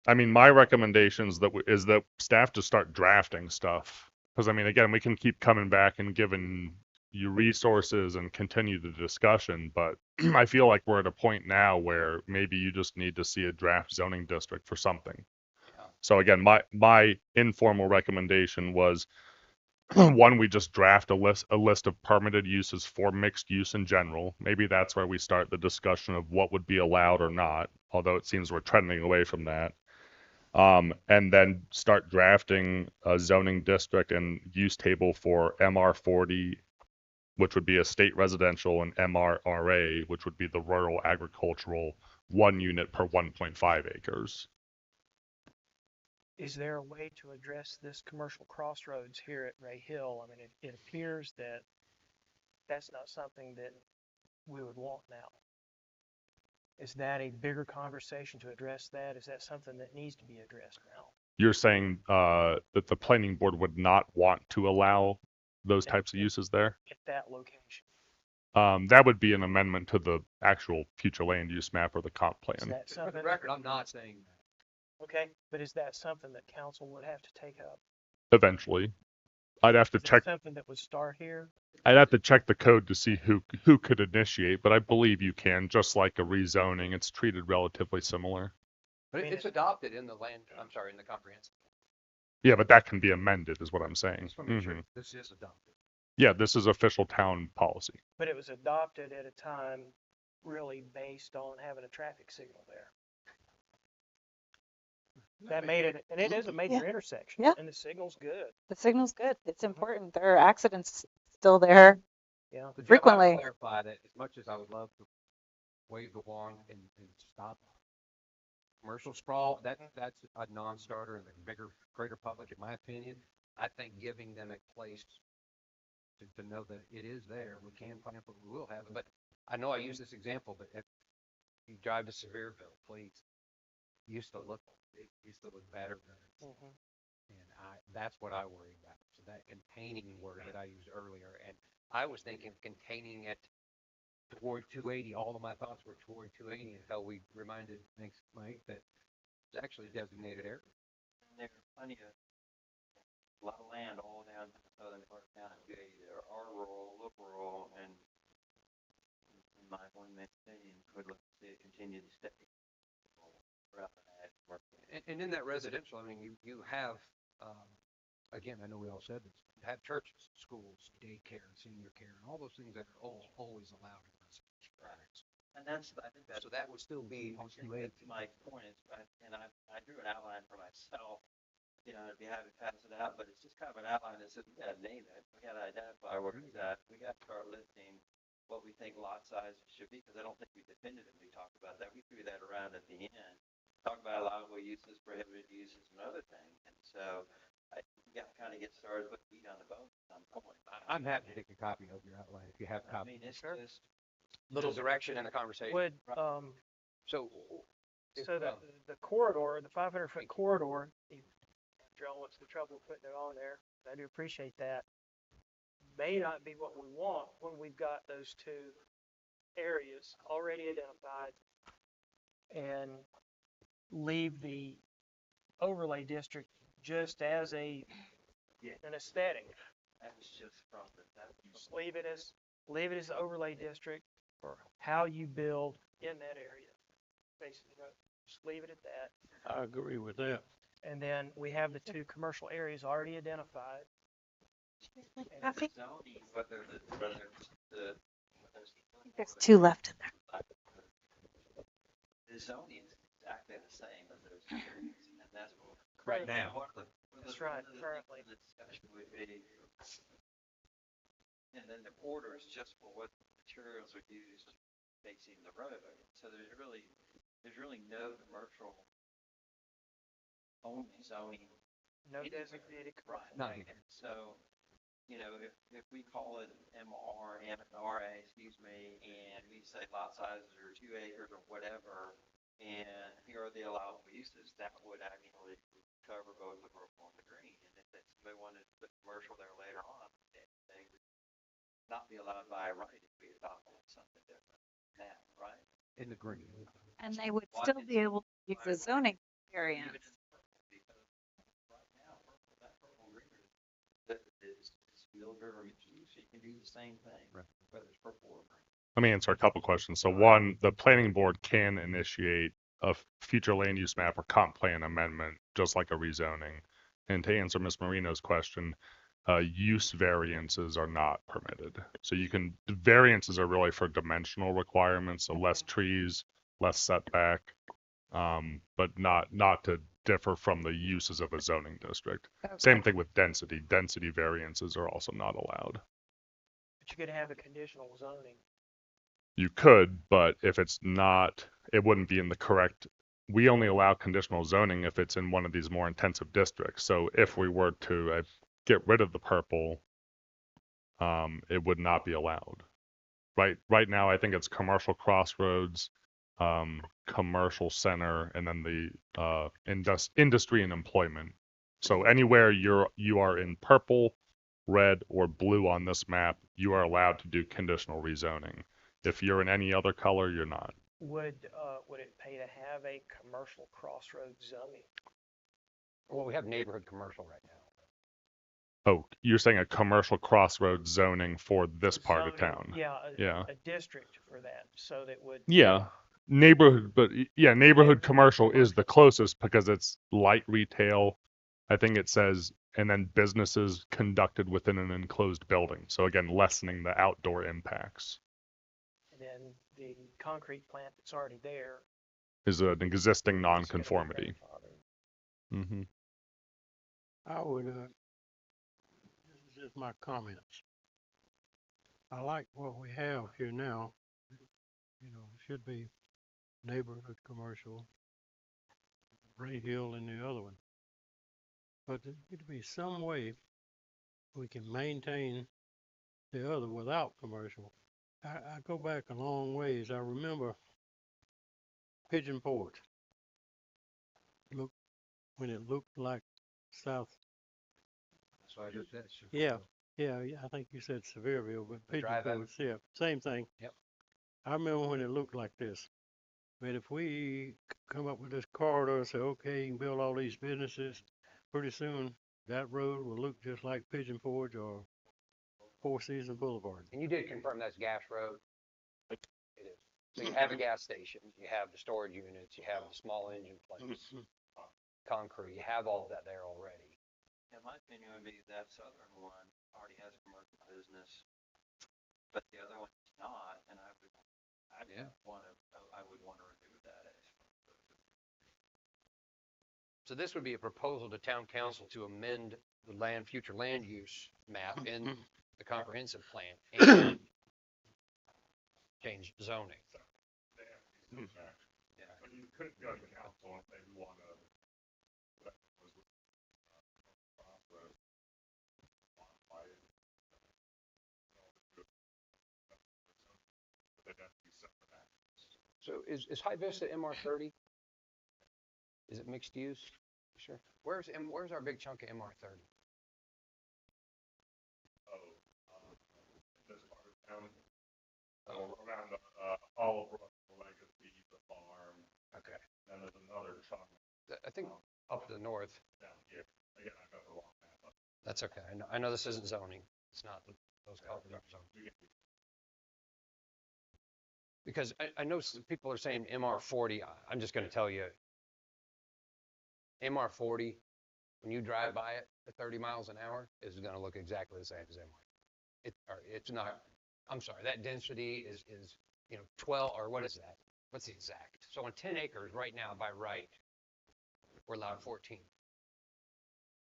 I mean, my recommendations is that staff just start drafting stuff. Because I mean, again, we can keep coming back and giving you resources and continue the discussion, but I feel like we're at a point now where maybe you just need to see a draft zoning district for something. Yeah. So again, my informal recommendation was one, we just draft a list of permitted uses for mixed use in general. Maybe that's where we start the discussion of what would be allowed or not, although it seems we're trending away from that. And then start drafting a zoning district and use table for MR40, which would be a state residential, and MRRA, which would be the rural agricultural 1 unit per 1.5 acres. Is there a way to address this commercial crossroads here at Ray Hill? I mean, it appears that that's not something that we would want now. Is that a bigger conversation to address that? Is that something that needs to be addressed now? You're saying that the planning board would not want to allow those Yeah. types of uses there? At that location? That would be an amendment to the actual future land use map or the comp Is plan. that For the something? record, I'm not saying that. Okay, but is that something that council would have to take up? Eventually, I'd have to Is that check. something that would start here? I'd have to check the code to see who could initiate, but I believe you can, just like a rezoning. It's treated relatively similar. But I mean, it's adopted in the land, I'm sorry, in the comprehensive. Yeah, but that can be amended, is what I'm saying. Just want to make sure Mhm. this is adopted. Yeah, this is official town policy. But it was adopted at a time really based on having a traffic signal there. That made it, and it is a major intersection. Yeah. And the signal's good. The signal's good. It's important. There are accidents still there. Yeah. So Jeff, I would Frequently. clarify that as much as I would love to wave the wand and stop commercial sprawl, that's a non-starter in the greater public, in my opinion. I think giving them a place to know that it is there, we can plan for, we will have it. But I know I use this example, but if you drive to Sevierville, please, it used to look better than it's. Mhm. And that's what I worry about. So that containing word that I used earlier, and I was thinking of containing it toward 280. All of my thoughts were toward 280 until we reminded, thanks, Mike, that it's actually a designated area. And there are plenty of, a lot of land all down in the southern part of town. There are rural, look rural, and in my one opinion, would like to see it continue to stay rather than add commercial. And in that residential, I mean, you have, again, I know we all said this, you have churches, schools, daycare, senior care, and all those things that are always allowed in residential areas. And that's, I think that's. So that would still be on 280. That's my point is, and I drew an outline for myself, you know, I'd be happy to pass it out, but it's just kind of an outline that says we gotta name it, we gotta identify where it's at, we gotta start listing what we think lot size should be, because I don't think we definitively talked about that. We threw that around at the end, talked about allowable uses, prohibited uses, and other things. And so we got to kind of get started, but meat on the bone at some point. I'm happy to take a copy of your outline if you have I copies. mean, it's Sure. just, Little direction in the conversation. Would, So, if, so the corridor, the 500-foot corridor, Joe, what's the trouble putting it on there? I do appreciate that. May not be what we want when we've got those two areas already identified and leave the overlay district just as an aesthetic. that was just from the, Just leave it as the overlay district for how you build in that area. Basically, just leave it at that. I agree with that. And then we have the two commercial areas already identified. Coffee? zoning, whether the. There's two left in there. The zoning is exactly the same as those two areas, and that's what. Right now. That's right, currently. The discussion would be, and then the order is just for what materials are used facing the road. So there's really no commercial only zoning. No designated commercial. Not even. So, you know, if we call it MRA, excuse me, and we say lot sizes are 2 acres or whatever, and here are the allowable uses, that would actually cover both the purple and the green. And if they wanted to put commercial there later on, they would not be allowed by right if we adopted something different now, right? In the green. And they would Why still is be it able to use the zoning variance. Even in purple, because right now, that purple and green is Mills River mixed use, so you can do the same thing, Right. whether it's purple or green. Let me answer a couple questions. So one, the planning board can initiate a future land use map or comp plan amendment, just like a rezoning. And to answer Ms. Marino's question, use variances are not permitted. So variances are really for dimensional requirements, so less trees, less setback, but not to differ from the uses of a zoning district. Same thing with density. Density variances are also not allowed. But you could have a conditional zoning. You could, but if it's not, it wouldn't be in the correct. We only allow conditional zoning if it's in one of these more intensive districts. So if we were to get rid of the purple, it would not be allowed. Right now, I think it's commercial crossroads, commercial center, and then the industry and employment. So anywhere you are in purple, red, or blue on this map, you are allowed to do conditional rezoning. If you're in any other color, you're not. Would it pay to have a commercial crossroads zoning? Well, we have neighborhood commercial right now. Oh, you're saying a commercial crossroads zoning for this part of Zoning, town? Yeah, Yeah. a district for that, so that would. Yeah. Neighborhood commercial is the closest because it's light retail. I think it says, and then businesses conducted within an enclosed building. So again, lessening the outdoor impacts. And then the concrete plant that's already there. Is an existing is gonna be nonconformity. grandfathered. Mm-hmm. I would, this is just my comments. I like what we have here now. You know, it should be neighborhood commercial, Ray Hill and the other one. But there could be some way we can maintain the other without commercial. I go back a long ways. I remember Pigeon Forge. Look, when it looked like South. So I just said. Yeah, I think you said Sevierville, but Pigeon drive out. Forge, yeah, same thing. Yep. I remember when it looked like this. But if we come up with this corridor and say, okay, you can build all these businesses, pretty soon that road will look just like Pigeon Forge or Four Seasons Boulevard. And you did confirm that's gas road? It is. So you have a gas station, you have the storage units, you have the small engine plants, concrete, you have all of that there already. In my opinion, would be that southern one already has commercial business, but the other one is not, and I would want to remove that as. So this would be a proposal to town council to amend the future land use map in the comprehensive plan and change zoning. Yeah. But you couldn't go to council if they want to. So is High Vista MR30? Is it mixed use? Sure. Where's our big chunk of MR30? This part of town, around Oliver Legacy, the farm. Okay. And there's another chunk I think up to the north. down here. Again, I got the wrong map. That's okay. I know this isn't zoning. It's not those colors aren't zoning. Because I know some people are saying MR40. I'm just going to tell you, MR40, when you drive by it at 30 miles an hour, is going to look exactly the same as MR. It's not. I'm sorry. That density is 12 or what is that? What's the exact? So on 10 acres right now by right, we're allowed 14,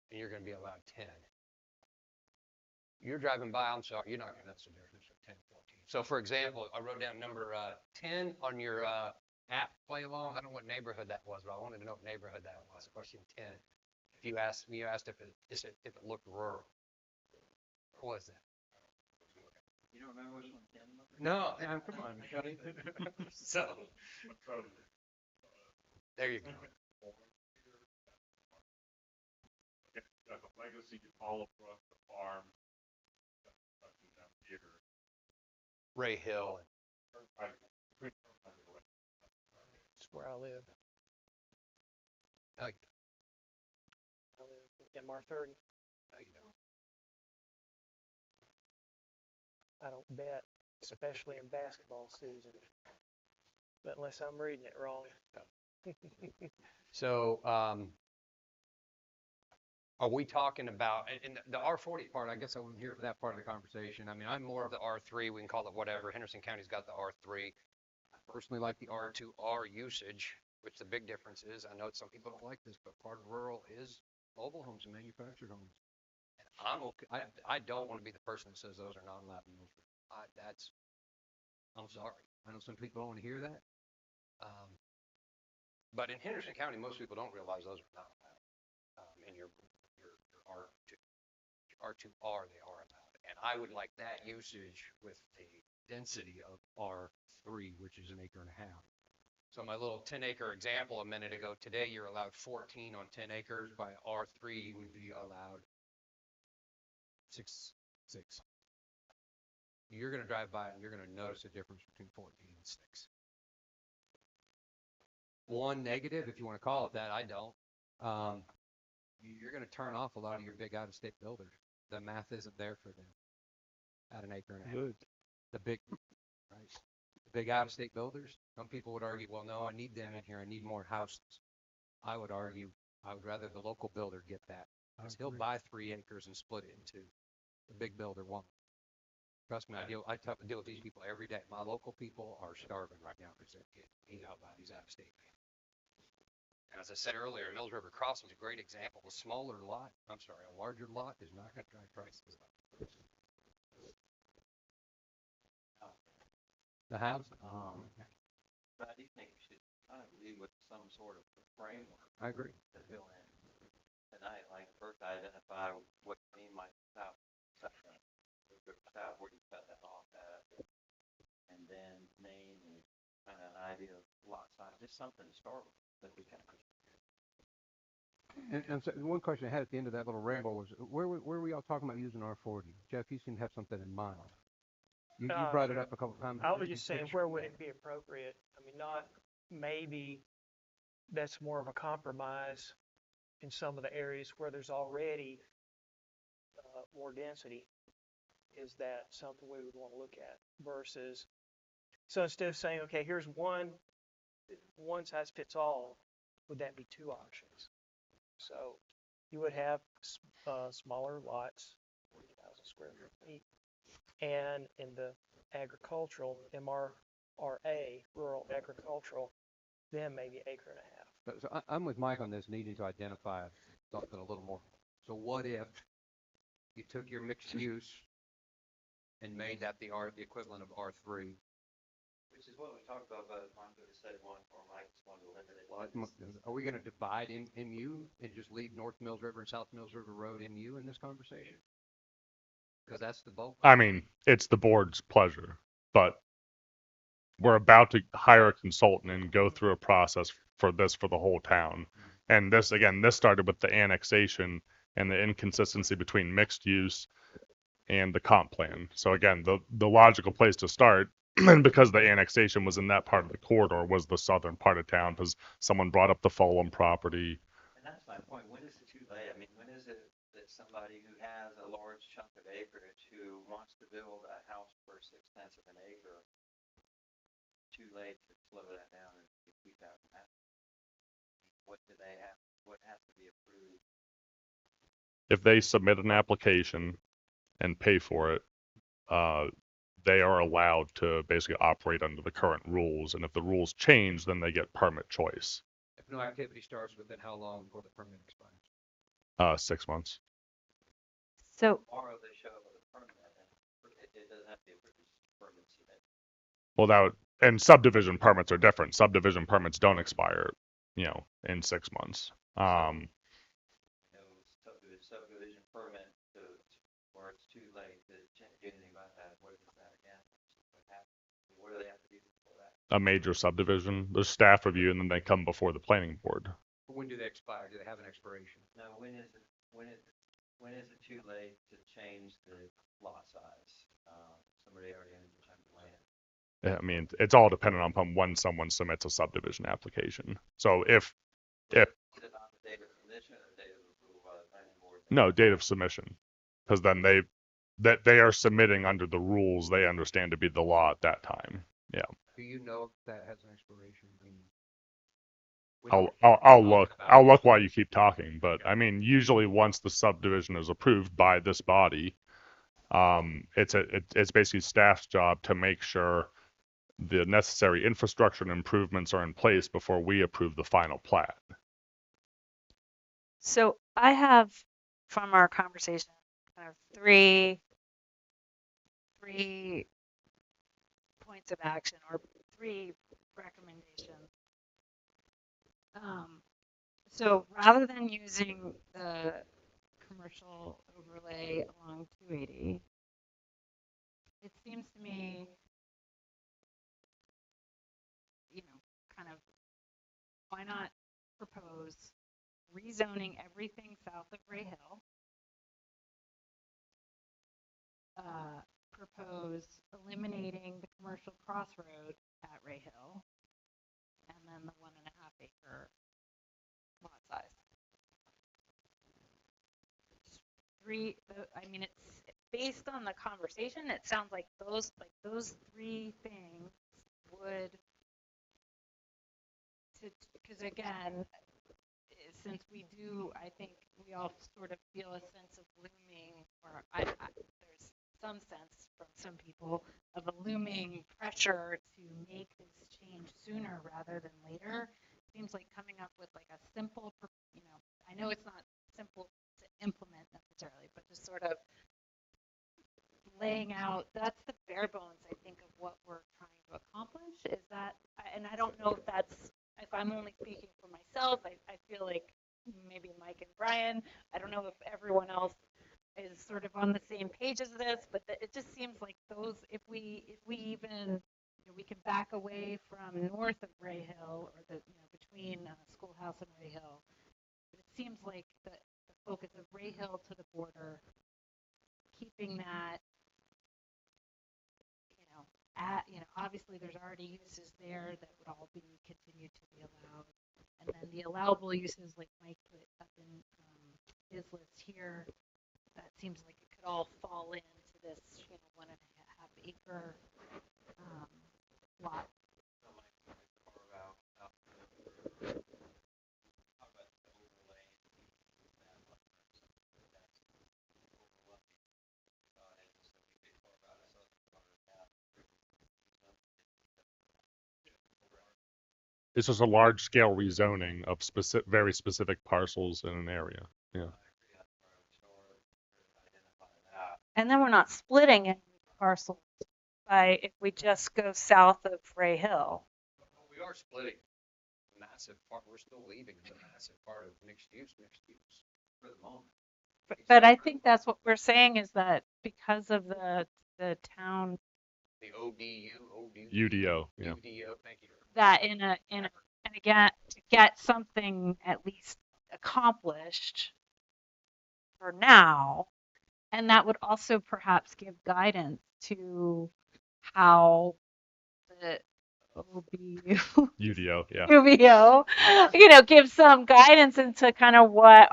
and you're going to be allowed 10. You're driving by. I'm sorry. You're not going to notice the difference of 10, 14. So for example, I wrote down number 10 on your app play along. I don't know what neighborhood that was, but I wanted to know what neighborhood that was. Question 10. If you asked if it looked rural. What was that? You don't remember which one 10 was? No, come on, Shuddy. So There you go. Got the legacy all across the farm. Down here. Ray Hill. That's where I live. Like, I live in MR30. I don't bet, especially in basketball season. But unless I'm reading it wrong. So, are we talking about, and the R40 part, I guess I wasn't here for that part of the conversation. I mean, I'm more of the R3, we can call it whatever. Henderson County's got the R3. I personally like the R2R usage, which the big difference is, I know some people don't like this, but part of rural is mobile homes and manufactured homes. And I'm okay, I don't want to be the person that says those are not allowed in Milford. I'm sorry. I know some people don't want to hear that. But in Henderson County, most people don't realize those are not allowed. In your R2, R2R, they are allowed. And I would like that usage with the density of R3, which is an acre and a half. So my little 10-acre example a minute ago, today you're allowed 14 on 10 acres. By R3, you would be allowed six. You're going to drive by and you're going to notice a difference between 14 and 6. One negative, if you want to call it that, I don't. You're going to turn off a lot of your big out-of-state builders. The math isn't there for them at an acre and a half. Good. The big, right? The big out-of-state builders. Some people would argue, well, no, I need them in here. I need more houses. I would argue, I would rather the local builder get that. Because he'll buy 3 acres and split it in 2. The big builder won't. Trust me, I deal with these people every day. My local people are starving right now because they're getting beat out by these out-of-state men. And as I said earlier, Mills River Crossing is a great example. A larger lot is not going to drive prices up. The house? But I do think we should kind of lead with some sort of framework I agree. to fill in tonight. Like first identify what you mean by south, where you cut that off at, and then name and kind of an idea of lot size, just something to start with that we can. And so one question I had at the end of that little ramble was, where were y'all talking about using R40? Jeff, you seem to have something in mind. You brought it up a couple times. I was just saying, where would it be appropriate? I mean, not maybe that's more of a compromise in some of the areas where there's already more density. Is that something we would want to look at versus, so instead of saying, okay, here's one size fits all, would that be 2 options? So you would have smaller lots, 40,000 square feet, and in the agricultural, MRRA, rural agricultural, then maybe acre and a half. So I'm with Mike on this, needing to identify something a little more. So what if you took your mixed use and made that the equivalent of R3? Which is what we talked about, but I'm going to say one or Mike just wanted to limit it. Are we going to divide MU and just leave North Mills River and South Mills River Road MU in this conversation? Because that's the bulk. I mean, it's the board's pleasure, but we're about to hire a consultant and go through a process for the whole town. And this started with the annexation and the inconsistency between mixed use and the comp plan. So again, the logical place to start, and because the annexation was in that part of the corridor, was the southern part of town, because someone brought up the Fulham property. And that's my point. When is it too late? I mean, when is it that somebody who has a large chunk of acreage who wants to build a house for 6/10 of an acre, too late to slow that down and keep that from happening? What do they have? What has to be approved? If they submit an application and pay for it, they are allowed to basically operate under the current rules. And if the rules change, then they get permit choice. If no activity starts within how long before the permit expires? 6 months. So, Or they show up with a permit and it doesn't have to be approved, permit submitted. Well, and subdivision permits are different. Subdivision permits don't expire, in 6 months. Subdivision permit where it's too late to do anything about that. What is that again? What happens? What do they have to do before that? a major subdivision. There's staff review and then they come before the planning board. When do they expire? Do they have an expiration? Now, when is it too late to change the lot size? Somebody already owns a chunk of land. I mean, it's all dependent upon when someone submits a subdivision application. So if, Is it on the date of submission or date of approval by the planning board? no, date of submission, because then they are submitting under the rules they understand to be the law at that time. Yeah. Do you know if that has an expiration? I mean, we I'll don't- look. I'll look while you keep talking. But I mean, usually once the subdivision is approved by this body, it's basically staff's job to make sure the necessary infrastructure and improvements are in place before we approve the final plat. So I have from our conversation kind of three points of action or three recommendations. So rather than using the commercial overlay along 280, it seems to me, kind of, why not propose rezoning everything south of Ray Hill, propose eliminating the commercial crossroad at Ray Hill, and then the 1.5 acre lot size. I mean, it's based on the conversation. It sounds like those three things would, because again, since we do, I think we all sort of feel a sense of looming, or there's some sense from some people of a looming pressure to make this change sooner rather than later. Seems like coming up with like a simple, I know it's not simple to implement necessarily, but just sort of laying out, that's the bare bones, I think, of what we're trying to accomplish. Is that, and I don't know if I'm only speaking for myself, I feel like maybe Mike and Brian, I don't know if everyone else is sort of on the same page as this, but it just seems like those, if we even, we can back away from north of Ray Hill, or between Schoolhouse and Ray Hill. But it seems like the focus of Ray Hill to the border, keeping that, obviously there's already uses there that would all be continued to be allowed. And then the allowable uses, like Mike put up in his list here, that seems like it could all fall into this, 1.5 acre lot. It's just a large scale rezoning of very specific parcels in an area. Yeah. And then we're not splitting any parcels by if we just go south of Ray Hill. We are splitting a massive part. We're still leaving the massive part of mixed use for the moment. But I think that's what we're saying, is that because of the town, The ODU, UDO. Yeah. UDO, thank you. that and again, to get something at least accomplished for now, and that would also perhaps give guidance to how the OBU UDO. Yeah. UVO, give some guidance into kind of what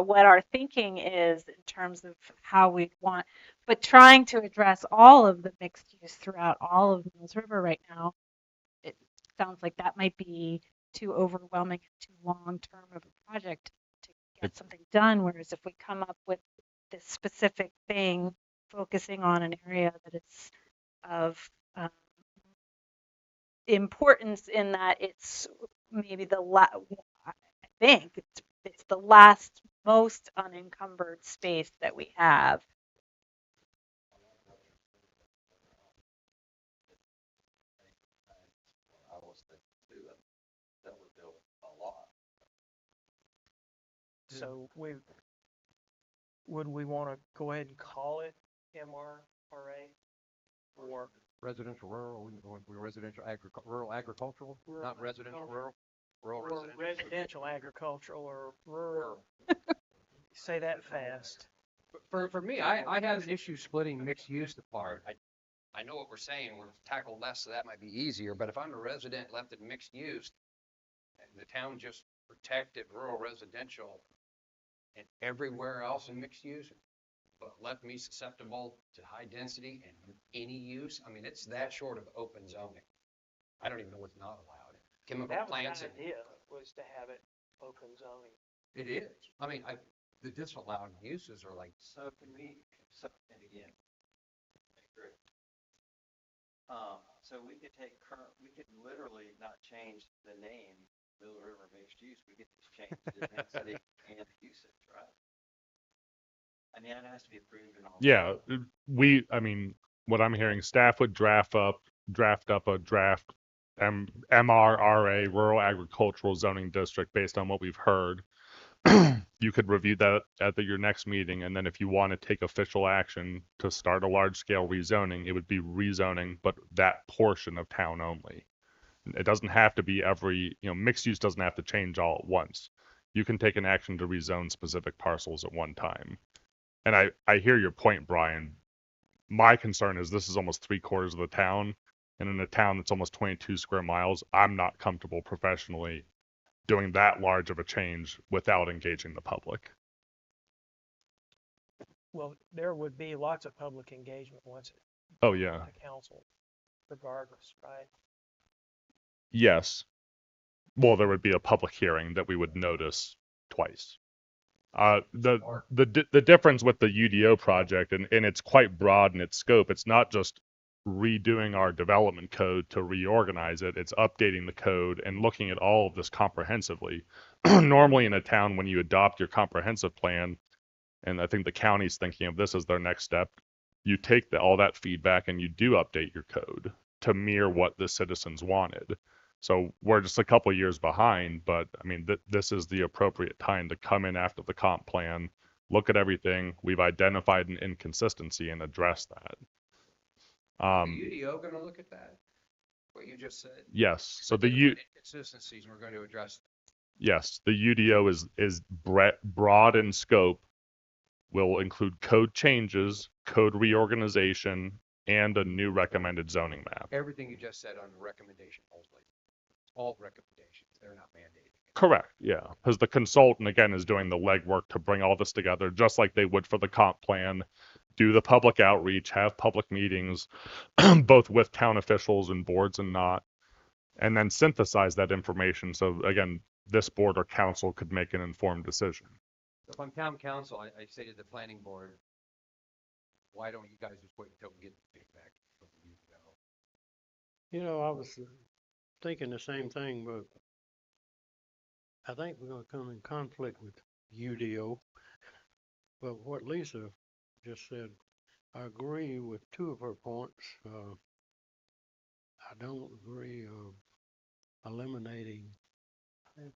what our thinking is in terms of how we want, but trying to address all of the mixed use throughout all of Mills River right now. It sounds like that might be too overwhelming, too long term of a project to get something done. Whereas if we come up with this specific thing, focusing on an area that is of importance, in that it's maybe I think it's the last most unencumbered space that we have. So would we want to go ahead and call it MRRA, or residential rural, we residential rural agricultural, not residential rural, rural Or residential. residential agricultural or rural. Say that fast. For me, I have an issue splitting mixed use apart. I know what we're saying, we're tackle less, so that might be easier, but if I'm a resident left in mixed use, and the town just protected rural residential and everywhere else in mixed use, but left me susceptible to high density and any use, I mean, it's that short of open zoning. I don't even know what's not allowed. Chemical That was plants, the and- idea, was to have it open zoning. It is. I mean, the disallowed uses are like, So can we, and again, I agree. So we could take we could literally not change the name Mill River Mixed Use, we could just change the density and the usage, right? I mean, that has to be approved and all. Yeah, I mean, what I'm hearing, staff would draft up a draft MRRA, Rural Agricultural Zoning District, based on what we've heard. You could review that at your next meeting, and then if you want to take official action to start a large-scale rezoning, it would be rezoning, but that portion of town only. It doesn't have to be mixed use doesn't have to change all at once. You can take an action to rezone specific parcels at one time. And I hear your point, Brian. My concern is this is almost 3/4 of the town, and in a town that's almost 22 square miles, I'm not comfortable professionally doing that large of a change without engaging the public. Well, there would be lots of public engagement once it Oh yeah, to council, regardless, right? yes. Well, there would be a public hearing that we would notice twice. The difference with the UDO project, and it's quite broad in its scope. It's not just redoing our development code to reorganize it. It's updating the code and looking at all of this comprehensively. Normally in a town, when you adopt your comprehensive plan, and I think the county's thinking of this as their next step, you take all that feedback and you do update your code to mirror what the citizens wanted. So we're just a couple years behind, but I mean, this is the appropriate time to come in after the comp plan, look at everything. We've identified an inconsistency and address that. the UDO gonna look at that? What you just said? Yes. So the Inconsistencies, and we're going to address them. yes, the UDO is broad in scope, will include code changes, code reorganization, and a new recommended zoning map. Everything you just said on the recommendation only. All recommendations, they're not mandating. Correct, yeah. Because the consultant, again, is doing the legwork to bring all this together, just like they would for the comp plan, do the public outreach, have public meetings, both with town officials and boards and not, and then synthesize that information. So again, this board or council could make an informed decision. If I'm town council, I say to the planning board, why don't you guys just wait until we get the feedback from the UDO? You know, I was thinking the same thing, but I think we're gonna come in conflict with UDO. But what Lisa just said, I agree with two of her points. I don't agree of eliminating the,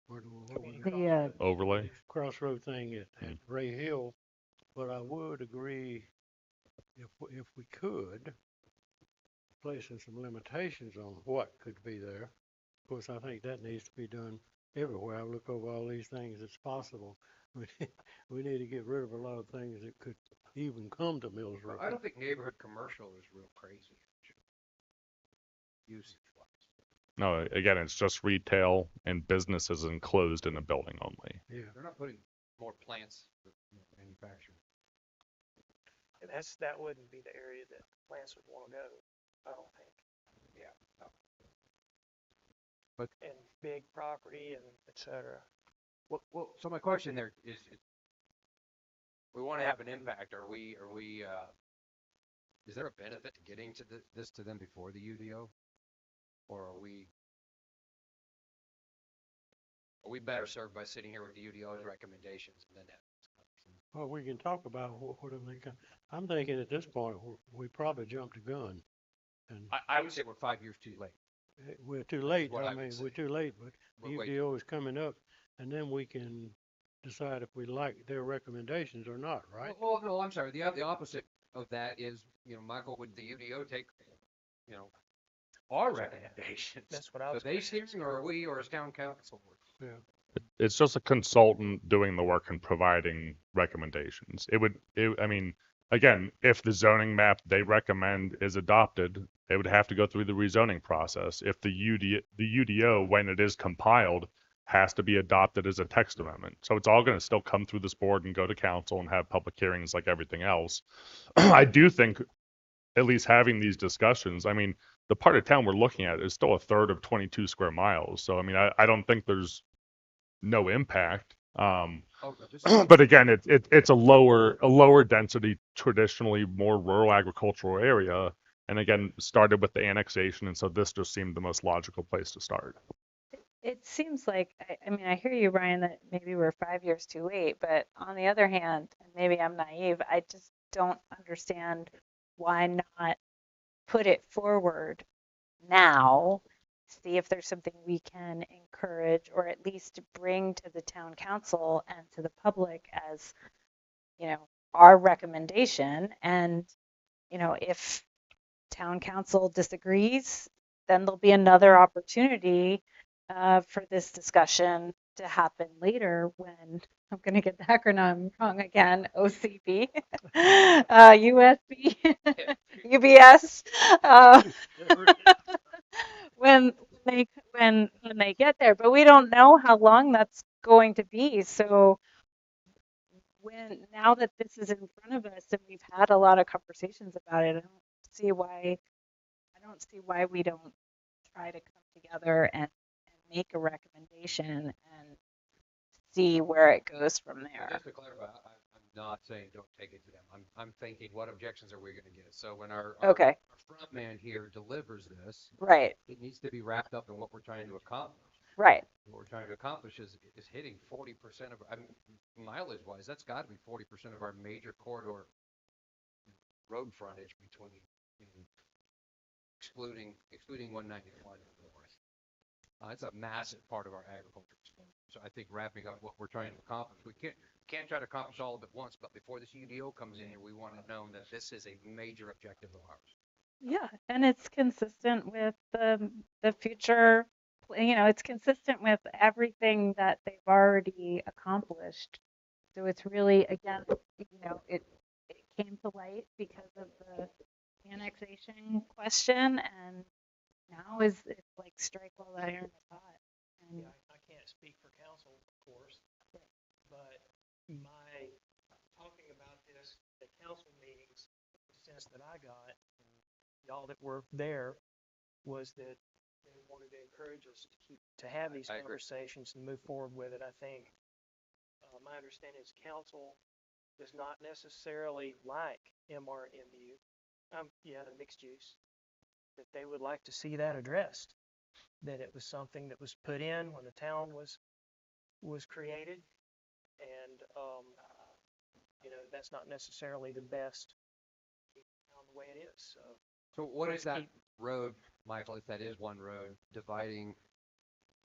what we call The, it? Overlay? Crossroad thing at Ray Hill, but I would agree if we could, placing some limitations on what could be there. Of course, I think that needs to be done everywhere. I look over all these things, it's possible. We need to get rid of a lot of things that could even come to Mills River. I don't think neighborhood commercial is real crazy. Usage wise. No, again, it's just retail and businesses enclosed in a building only. Yeah, They're not putting more plants with manufacturing. And that wouldn't be the area that plants would want to go, I don't think. Yeah. No. And big property and et cetera. Well, so my question there is, we want to have an impact. Is there a benefit to getting to this to them before the UDO? Or are we better served by sitting here with the UDO's recommendations and then that? well, we can talk about what do they, I'm thinking at this point, we probably jumped the gun. And I would say we're 5 years too late. we're too late, what I I would mean, say. we're too late, but We're way UDO is coming up, and then we can decide if we like their recommendations or not, right? Well, no, I'm sorry. The opposite of that is, you know, Michael, would the UDO take, you know, our recommendations? That's what I So was. they steering, or are we, or is town council? It's just a consultant doing the work and providing recommendations. I mean, again, if the zoning map they recommend is adopted, it would have to go through the rezoning process. If the UDO, when it is compiled, has to be adopted as a text amendment. So it's all going to still come through this board and go to council and have public hearings like everything else. I do think at least having these discussions, I mean, the part of town we're looking at is still a third of 22 square miles. So, I mean, I don't think there's no impact. Oh, just, But again, it's a lower density, traditionally more rural agricultural area. And again, started with the annexation, and so this just seemed the most logical place to start. It seems like, I mean, I hear you, Ryan, that maybe we're 5 years too late, but on the other hand, and maybe I'm naive, I just don't understand why not put it forward now, see if there's something we can encourage or at least bring to the town council and to the public as, you know, our recommendation. And, you know, if town council disagrees, then there'll be another opportunity for this discussion to happen later when I'm going to get the acronym wrong again, OCB, USB, UBS. When they get there, but we don't know how long that's going to be. So now that this is in front of us and we've had a lot of conversations about it, I don't see why we don't try to come together and make a recommendation and see where it goes from there. just to clarify, I'm not saying don't take it to them. I'm thinking, what objections are we going to get? So when our Okay, front man here delivers this, right, it needs to be wrapped up in what we're trying to accomplish. right. What we're trying to accomplish is hitting 40% of, I mean, mileage wise, that's got to be 40% of our major corridor road frontage between, you know, excluding 191 north. It's a massive part of our agriculture. So I think wrapping up what we're trying to accomplish, we can't try to accomplish all of it at once, but before this UDO comes in here, we want to know that this is a major objective of ours. Yeah, and it's consistent with the future, you know, it's consistent with everything that they've already accomplished. So it's really, again, you know, it came to light because of the annexation question, and now it's like strike while the iron is hot. And Yeah, I can't speak for council, of course, but my talking about this at council meetings, the sense that I got, and y'all that were there, was that they wanted to encourage us to have these I agree. conversations and move forward with it. I think my understanding is council does not necessarily like MRMU. Yeah, the mixed use, that they would like to see that addressed, that it was something that was put in when the town was created, and you know, that's not necessarily the best on the way it is. So So what is that road, Michael, if that is one road, dividing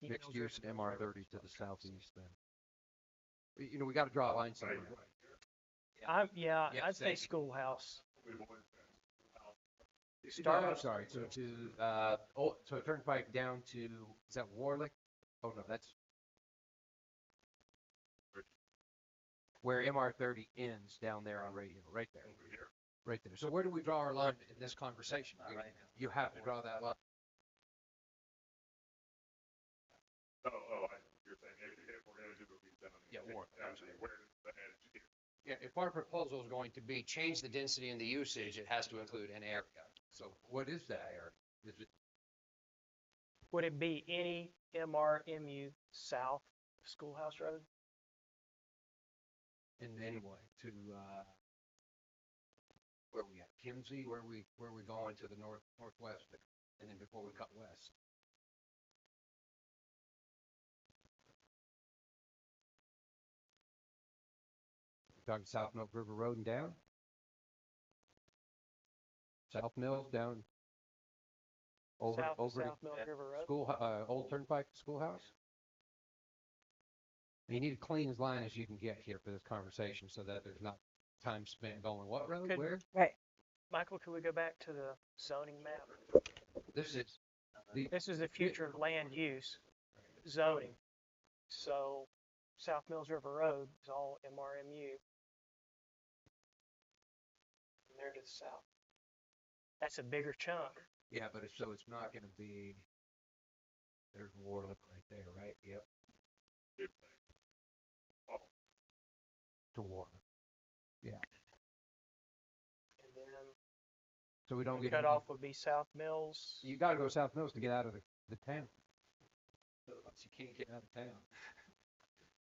mixed use and MR30 to the southeast then? You know, we got to draw a line somewhere. Yeah, Yeah, I'd say same. schoolhouse. I'm sorry, so so Turnpike down to, is that Warlick? Oh, no, that's where MR30 ends down there on Radio, right there. Right there. So where do we draw our line in this conversation? You have to draw that line. You're saying if we're going to do a rezoning. Yeah, Warlick. Where does the edge? Yeah, if our proposal is going to be change the density and the usage, it has to include an area. So what is that area? Is it Would it be any MRMU south of Schoolhouse Road? in any way to, where we at? Kimsey, where we going to the northwest there? And then before we cut west? Talking South Milk River Road and down? South Mills down? Over South of to South Milk River Road? Old Turnpike Schoolhouse? You need to clean as line as you can get here for this conversation so that there's not time spent going, what road, Could- where? Right. Michael, could we go back to the zoning map? This is, This is the future of land use zoning. So South Mills River Road is all MRMU. From there to the south. That's a bigger chunk. yeah, but it's, so it's not gonna be, there's Warlick right there, right? Yep. To Warlick. And then So we don't the get. cutoff would be South Mills. You gotta go South Mills to get out of the town. Otherwise you can't get out of town.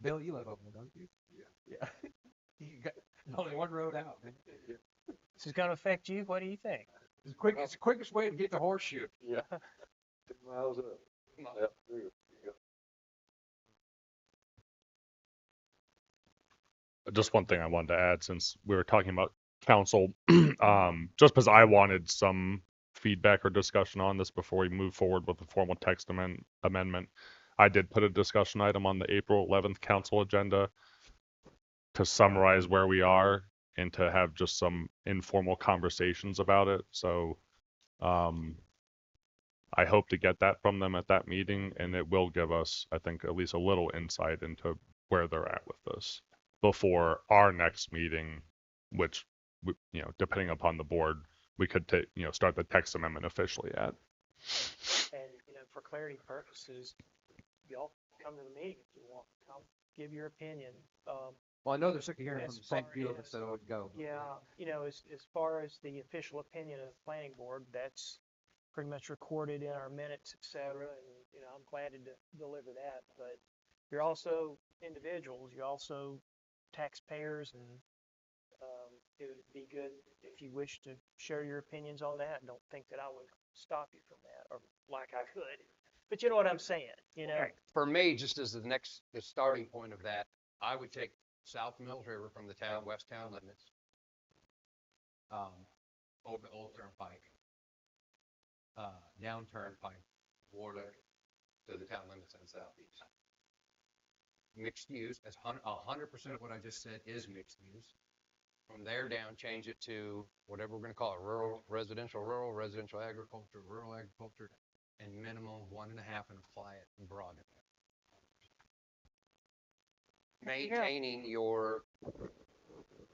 Bill, you live over there, don't you? Yeah. Yeah. You got only one road out, man. This is gonna affect you. What do you think? It's the quickest way to get to Horseshoe. Yeah. 2 miles up. Yep, there you go. Just one thing I wanted to add, since we were talking about council, just because I wanted some feedback or discussion on this before we move forward with the formal text amendment, I did put a discussion item on the April 11th council agenda to summarize where we are and to have just some informal conversations about it. So I hope to get that from them at that meeting, and it will give us, I think, at least a little insight into where they're at with this before our next meeting, which, depending upon the board, we could start the text amendment officially at. And, for clarity purposes, y'all come to the meeting if you want. Come give your opinion. Well, I know they're sick of hearing As from the same far field as- that said it would go. Yeah, as far as the official opinion of the planning board, that's pretty much recorded in our minutes, et cetera. And, I'm glad to deliver that, but you're also individuals, you're also taxpayers, and it would be good if you wish to share your opinions on that. Don't think that I would stop you from that, or like I could, but you know what I'm saying, For me, just as the starting point of that, I would take South Mills River from the west town limits, over the old turnpike, down turnpike, Warlick to the town limits and southeast. Mixed use, as 100% of what I just said is mixed use. From there down, change it to whatever we're gonna call it, rural, residential, rural agriculture, and minimum 1.5 and apply it and broaden it. Maintaining your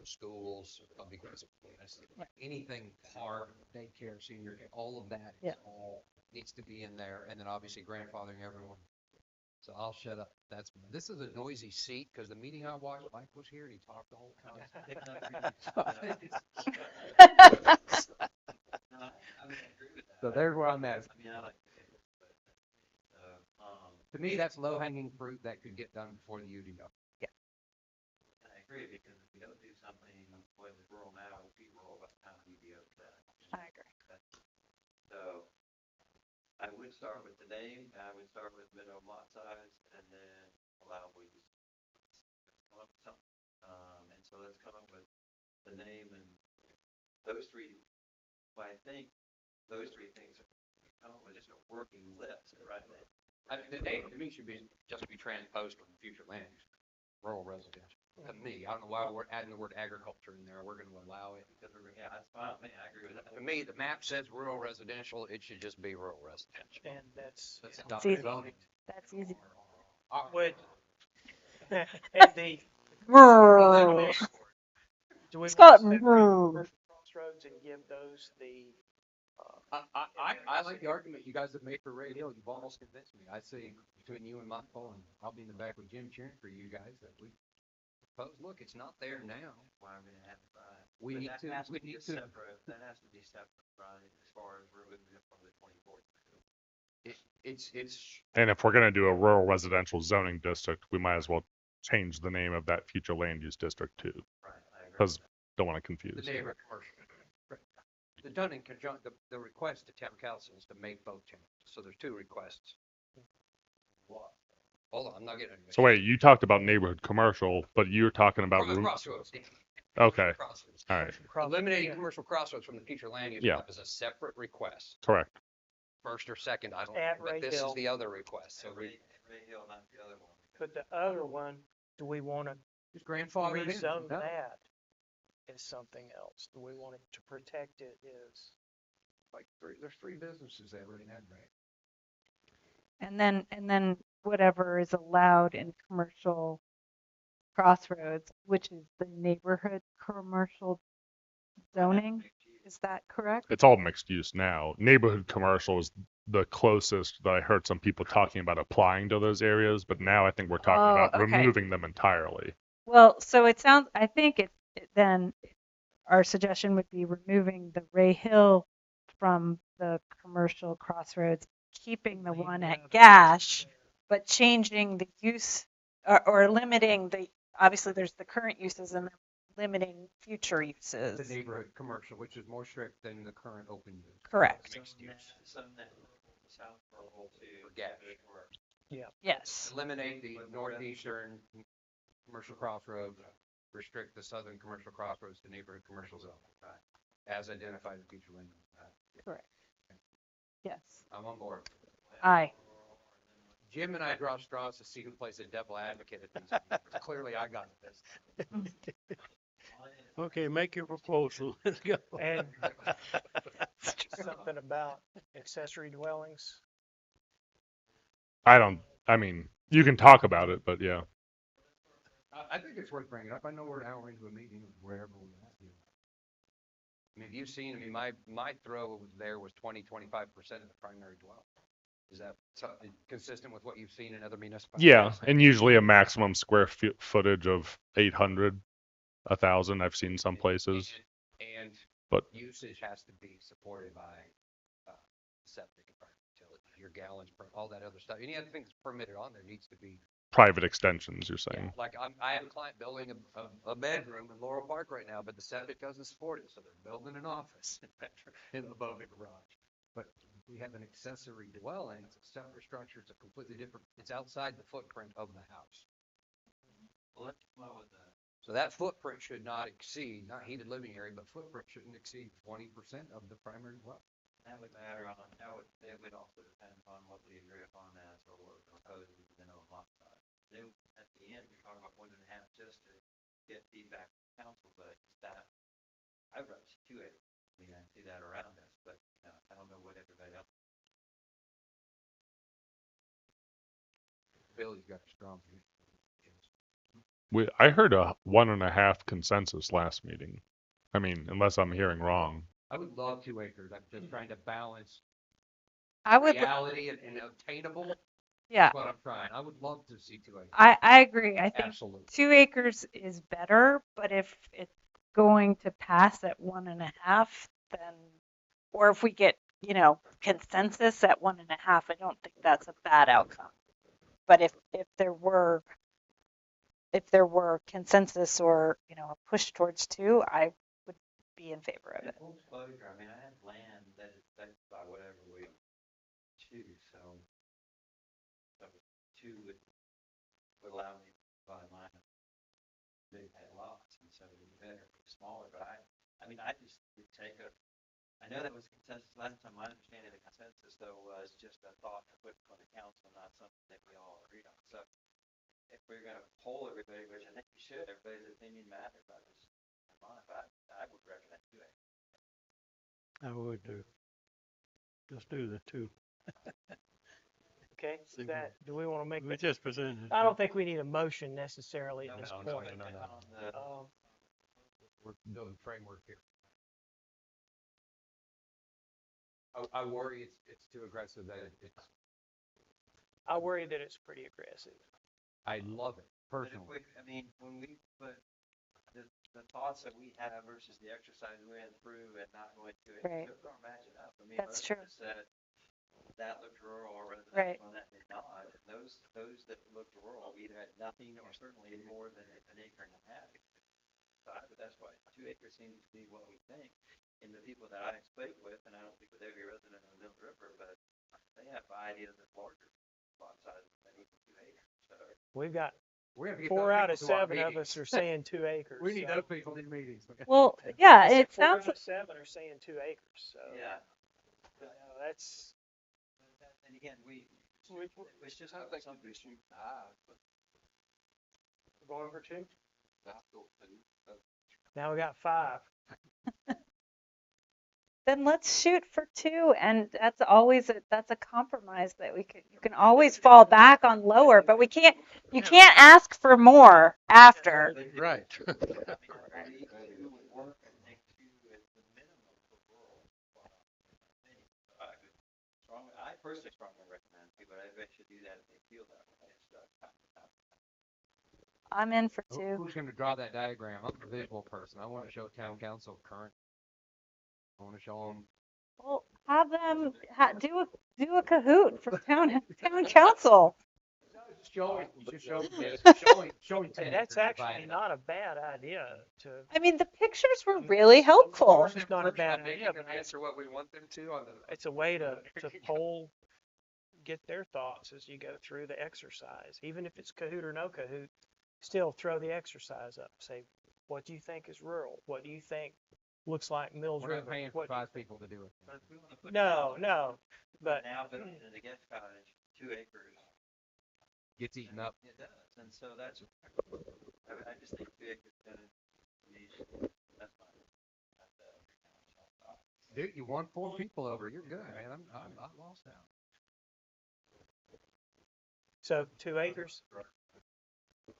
schools, public residence, anything, park, daycare, senior care, all of that Yeah. is all needs to be in there, and then obviously grandfathering everyone. So I'll shut up. This is a noisy seat, because the meeting I watched, Mike was here and he talked the whole time. So there's where I'm at. To me, that's low hanging fruit that could get done before the UDO. I agree, because if we don't do something, whether it's rural now, it'll be rural by the time UDO is done. I agree. So I would start with the name, I would start with minimum lot size, and then allowable use. Let's come up with something. And so let's come up with the name and those three. Well, I think those three things are come up with just a working list, right? The name to me should just be transposed from future land use, rural residential. To me, I don't know why we're adding the word agriculture in there. We're going to allow it. Yeah, that's fine with me, I agree with that. To me, the map says rural residential. It should just be rural residential. and that's Let's It's adopt easy. zoning. That's easy. would. And the do we Let's call want it to separate rural. commercial crossroads and give those the I like the argument you guys have made for Ray Hill. You've almost convinced me. I see between you and Michael, and I'll be in the back with Jim cheering for you guys, that we propose, look, it's not there now. Why we're gonna have it, right? We But need that to, has we be need a to, separate- That has to be separate, right, as far as removing it from the 24th. it's, And if we're going to do a rural residential zoning district, we might as well change the name of that future land use district too, Right, I agree. because don't want to the confuse. neighborhood commercial. The done in conjunction, the request to town council is to make both changes. So there's two requests. Hold on, I'm not getting. So wait, you talked about neighborhood commercial, but you're talking about Crossroads. Dan. Okay, Crossroads. all right, Eliminating commercial crossroads from the future land use Yeah. map is a separate request. correct. First or second, I don't know, At Ray but this is Hill. the other request. So So Ray Hill, not the other one. but the other one, do we want to just grandfather it in. rezone No. that? is something else. Do we want it to protect it is, Like there's three businesses that were in that range. And then whatever is allowed in commercial crossroads, which is the neighborhood commercial zoning. Is that correct? It's all mixed use now. Neighborhood commercial is the closest that I heard some people talking about applying to those areas, but now I think we're talking Oh, about okay. removing them entirely. Well, so it sounds, I think then our suggestion would be removing the Ray Hill from the commercial crossroads, keeping the one at Gash, but changing the use or limiting obviously there's the current uses and then limiting future The uses. neighborhood commercial, which is more strict than the current open use. Correct. Mixed use. Some that south rural to For gas. commercial. Yes. Eliminate the northeastern commercial crossroads, restrict the southern commercial crossroads to neighborhood commercial zone. As identified in future land. Correct. Yes. I'm on board. Aye. Jim and I draw straws to see who plays the devil advocate at these meetings. Clearly, I got this. Okay, make your proposal. Let's go. and something about accessory dwellings. I mean, you can talk about it, but yeah. I think it's worth bringing up. I know we're an hour into a meeting, wherever we're at here. I mean, if you've seen, my throw there was 20-25% of the primary dwelling. Is that something consistent with what you've seen in other municipalities? Yeah, and usually a maximum square footage of 800, 1,000 I've seen some places. And But- usage has to be supported by septic and private utility, your gallons, all that other stuff. Any other thing that's permitted on there needs to be. Private extensions, you're saying. Like I have a client building a bedroom in Laurel Park right now, but the septic doesn't support it, so they're building an office in the above the garage. But if we have an accessory dwelling, it's a separate structure, it's a completely different, it's outside the footprint of the house. Well, let's come up with that. So that footprint should not exceed, not heated living area, but footprint shouldn't exceed 20% of the primary dwelling. That would matter on, it would also depend upon what we agree upon as or what we're proposing within a lot size. Then at the end, you're talking about 1.5 just to get feedback from council, but that, I'd rather see 2 acres. I mean, I see that around us, but I don't know what everybody else. Billy's got a strong view. I heard a 1.5 consensus last meeting. I mean, unless I'm hearing wrong. I would love 2 acres. I'm just trying to balance I would, reality and obtainable. yeah, That's what I'm trying. I would love to see 2 acres. I agree. I think Absolutely. 2 acres is better, but if it's going to pass at 1.5, then, or if we get, consensus at 1.5, I don't think that's a bad outcome. But if there were consensus or, a push towards 2, I would be in favor of it. Full disclosure, I mean, I have land that is affected by whatever we choose, so 2 would allow me to buy mine big head lots, and so it'd be better if it was smaller, but I mean, I just would take I know that was consensus last time. My understanding of the consensus though was just a thought to put on the council, not something that we all agreed on. So if we're gonna poll everybody, which I think we should, everybody's opinion matters. I would recommend 2 acres. I would do. Just do the 2. Okay, See, do we want to make We that? just presented. I don't think we need a motion necessarily at this No, point. no. We're building framework here. I worry it's too aggressive that it's, I worry that it's pretty aggressive. I love it But if personally. when we put the thoughts that we have versus the exercise we went through and not going to it, Right. they're gonna match it up. I mean, That's most true. of us said that looked rural or Right. residential and that did not. And those that looked rural either had nothing or certainly more than an acre and a half. So that's why 2 acres seems to be what we think. And the people that I speak with, and I don't speak with every resident of the Mill River, but they have ideas of larger lot sizes than even 2 acres. So We've got We're gonna get 4 those out of people to our 7 of meetings. us are saying 2 acres. We need so- those people in meetings. Well, yeah, I said it 4 sounds out of 7 are saying 2 acres. So yeah. that's And again, it's just something we should going for 2. Now we got 5. Then let's shoot for 2, and that's always that's a compromise that you can always fall back on lower, but you can't ask for more after. Right. I mean, I believe 2 would work, I think 2 is the minimum for rural. I personally strongly recommend 2, but I bet you do that if they feel that way. I'm in for 2. Who's gonna draw that diagram? I'm a visual person. I wanna show town council current. I wanna show them. Well, have them do a Kahoot for town council. Just showing And 10 that's acres actually divided up. not a bad idea to. I mean, the pictures were really helpful. It's not a bad idea, but Answer what we want them to on the. it's a way to poll, get their thoughts as you go through the exercise. Even if it's Kahoot or no Kahoot, still throw the exercise up. Say, what do you think is rural? What do you think looks like Mills We're not River? paying for 5 people to do it. No, but Now, but in the guest cottage, 2 acres, Gets eaten up. it does, and so that's, I just think 2 acres is gonna be, that's fine. Dude, you won 4 people over. You're good, man. I'm lost now. so 2 acres.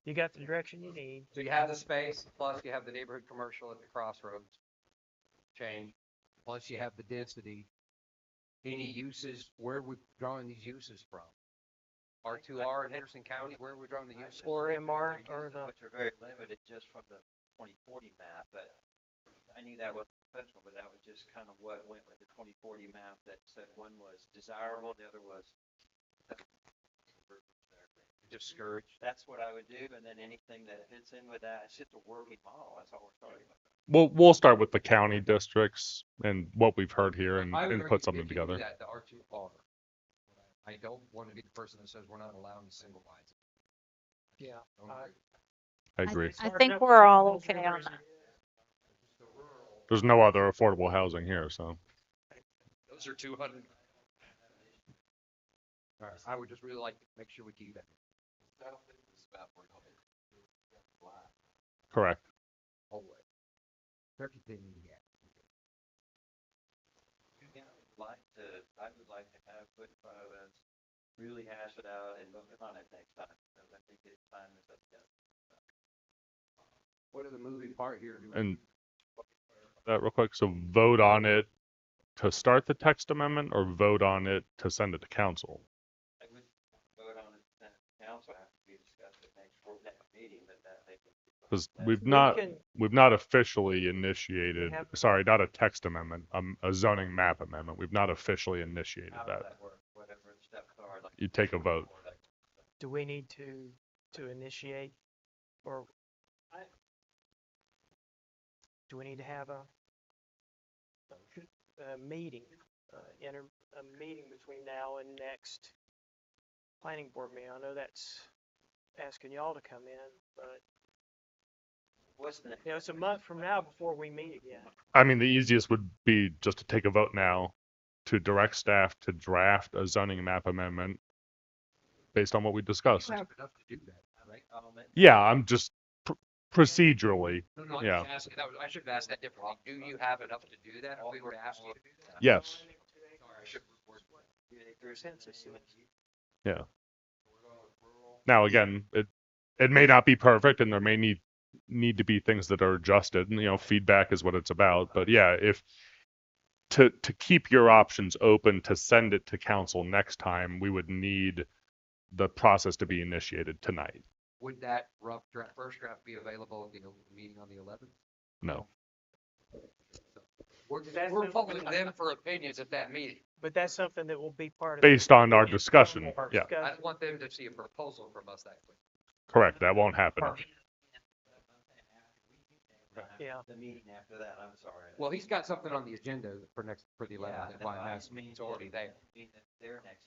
You got the direction you need. So you have the space, plus you have the neighborhood commercial at the crossroads change, plus you have the density. Any uses, where are we drawing these uses from? R2R in Henderson County, where are we drawing the uses? Or MR or the. Which are very limited just from the 2040 map, but I knew that wasn't professional, but that was just kind of what went with the 2040 map that said one was desirable, the other was Discouraged. that's what I would do, and then anything that fits in with that, it's just a working model, that's all we're starting with. We'll start with the county districts and what we've heard here and I would put argue something if you do together. that, the R2R. I don't want to be the person that says we're not allowing single wides. Yeah. Don't I- agree. I agree. I think we're all okay on that. There's no other affordable housing here, so. Those are 200. All right, I would just really like to make sure we keep it. Correct. Whole way. They're continuing to get. I would like to have put in front of us, really hash it out and look on it next time, because I think it's time to set together. What are the moving part here? And that real quick, so vote on it to start the text amendment or vote on it to send it to council? I would vote on it, then council have to be discussed at next meeting, but that they can. Because can- we've not officially initiated, have- sorry, not a text amendment, a zoning map amendment. We've not officially initiated How does that. that work, whatever the steps are, like. You take a vote. Do we need to initiate or do we need to have a meeting, a meeting between now and next planning board meeting? I know that's asking y'all to come in, but What's the next? it's a month from now before we meet again. I mean, the easiest would be just to take a vote now to direct staff to draft a zoning map amendment based on what we discussed. We have enough to do that, right? Yeah, I'm just procedurally, No, I'm yeah. just asking, I should have asked that differently. Do you have enough to do that if we were to ask you to do that? Yes. Sorry, I should have worded it. Census. Yeah. Now, again, it may not be perfect and there may need to be things that are adjusted, and, feedback is what it's about. But yeah, if to keep your options open to send it to council next time, we would need the process to be initiated tonight. Would that rough draft, first draft be available at the meeting on the 11th? No. We're following them for opinions at that meeting. But that's something that will be part of. Based on our discussion, yeah, I don't want them to see a proposal from us that quick. correct. That won't happen. Yeah. The meeting after that, I'm sorry. Well, he's got something on the agenda for the 11th, Yeah, that's why I'm asking, mean, it's already there. Their next,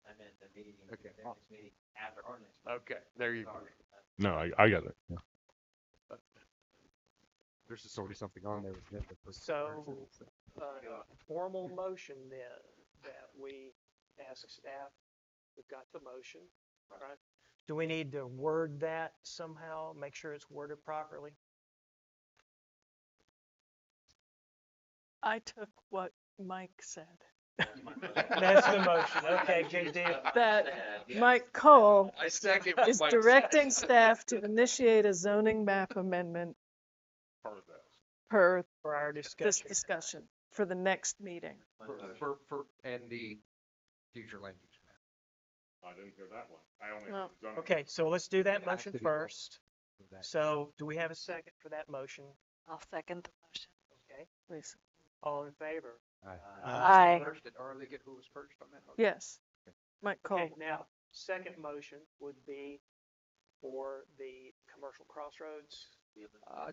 I meant the meeting, Okay. their next meeting after our next. meeting. Okay, there you go. Sorry. No, I get it. Yeah. There's just already something on there. So, formal motion then, that we ask staff, we've got the motion, right? Do we need to word that somehow, make sure it's worded properly? I took what Mike said. That's the motion. Okay, good deal. That Mike Cole I second is directing staff to initiate a zoning map amendment per For our this discussion. discussion for the next meeting. and the future land use map. I didn't hear that one. I only Well, Okay, so let's do that It has motion to be first. with that. So do we have a second for that motion? I'll second the motion. Okay, Please. all in favor? Aye. First, did Arlie get who was first on that? motion? Yes. Mike Okay, Cole. now, second motion would be for the commercial crossroads.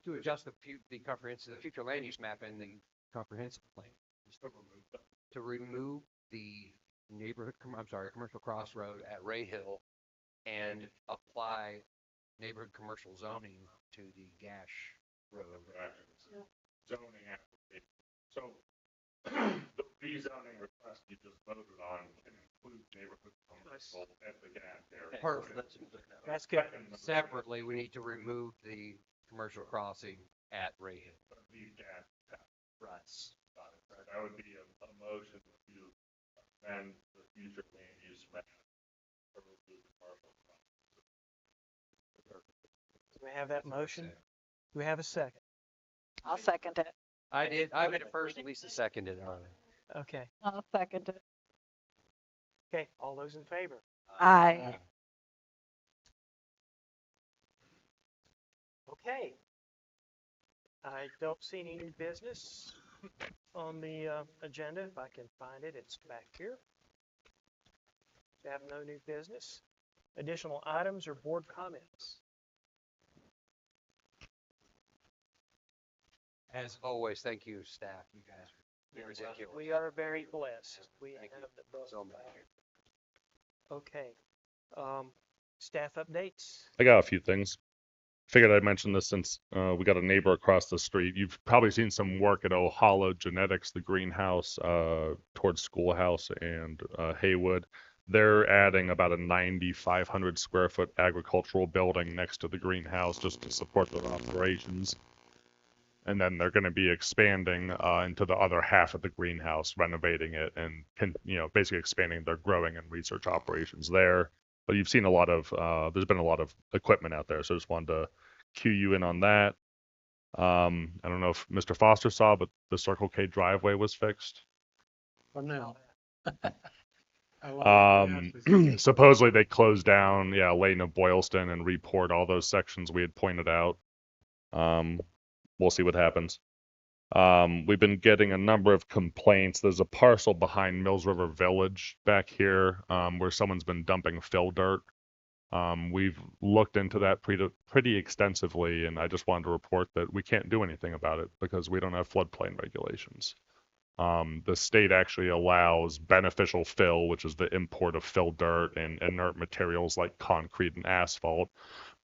To adjust the comprehensive, the future land use map and the comprehensive plan. To remove the commercial crossroad at Ray Hill and apply neighborhood commercial zoning to the Gash Road. Zoning application. So the rezoning request you just voted on can include neighborhood commercial at the gas area. Perfect. That's good. Separately, we need to remove the commercial crossing at Ray Hill. Leave gas. Right. That would be a motion to amend the future land use map. to remove commercial Do we have that motion? Do we have a second? I'll second it. I did. I made it first. Lisa seconded it. Arlie. Okay, I'll second it. okay, all those in favor? Aye. Okay. I don't see any new business on the agenda. If I can find it, it's back here. We have no new business. Additional items or board comments? As always, thank you, staff. You guys are ridiculous. We are very blessed. We Thank have you the book so much. back. Okay. Staff updates? I got a few things. Figured I'd mention this since we got a neighbor across the street. You've probably seen some work at Ohalo Genetics, the greenhouse towards Schoolhouse and Haywood. They're adding about a 9,500 square foot agricultural building next to the greenhouse just to support their operations. And then they're going to be expanding into the other half of the greenhouse, renovating it and basically expanding their growing and research operations there. But you've seen a lot of, there's been a lot of equipment out there, so I just wanted to cue you in on that. I don't know if Mr. Foster saw, but the Circle K driveway was fixed. For now. I like that. Supposedly they closed down, Layton of Boylston and report all those sections we had pointed out. We'll see what happens. We've been getting a number of complaints. There's a parcel behind Mills River Village back here where someone's been dumping fill dirt. We've looked into that pretty extensively, and I just wanted to report that we can't do anything about it because we don't have floodplain regulations. The state actually allows beneficial fill, which is the import of fill dirt and inert materials like concrete and asphalt.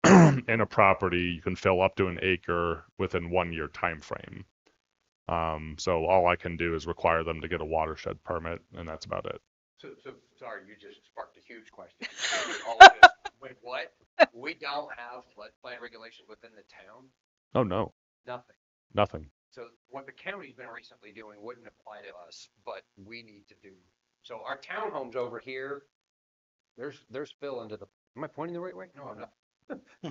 In a property, you can fill up to an acre within 1 year time frame. So all I can do is require them to get a watershed permit, and that's about it. So sorry, you just sparked a huge question. All of this, wait, what? We don't have floodplain regulations within the town? Oh no, Nothing. nothing. So what the county's been recently doing wouldn't apply to us, but we need to do. So our townhomes over here, there's fill into the, am I pointing the right way? No, I'm not.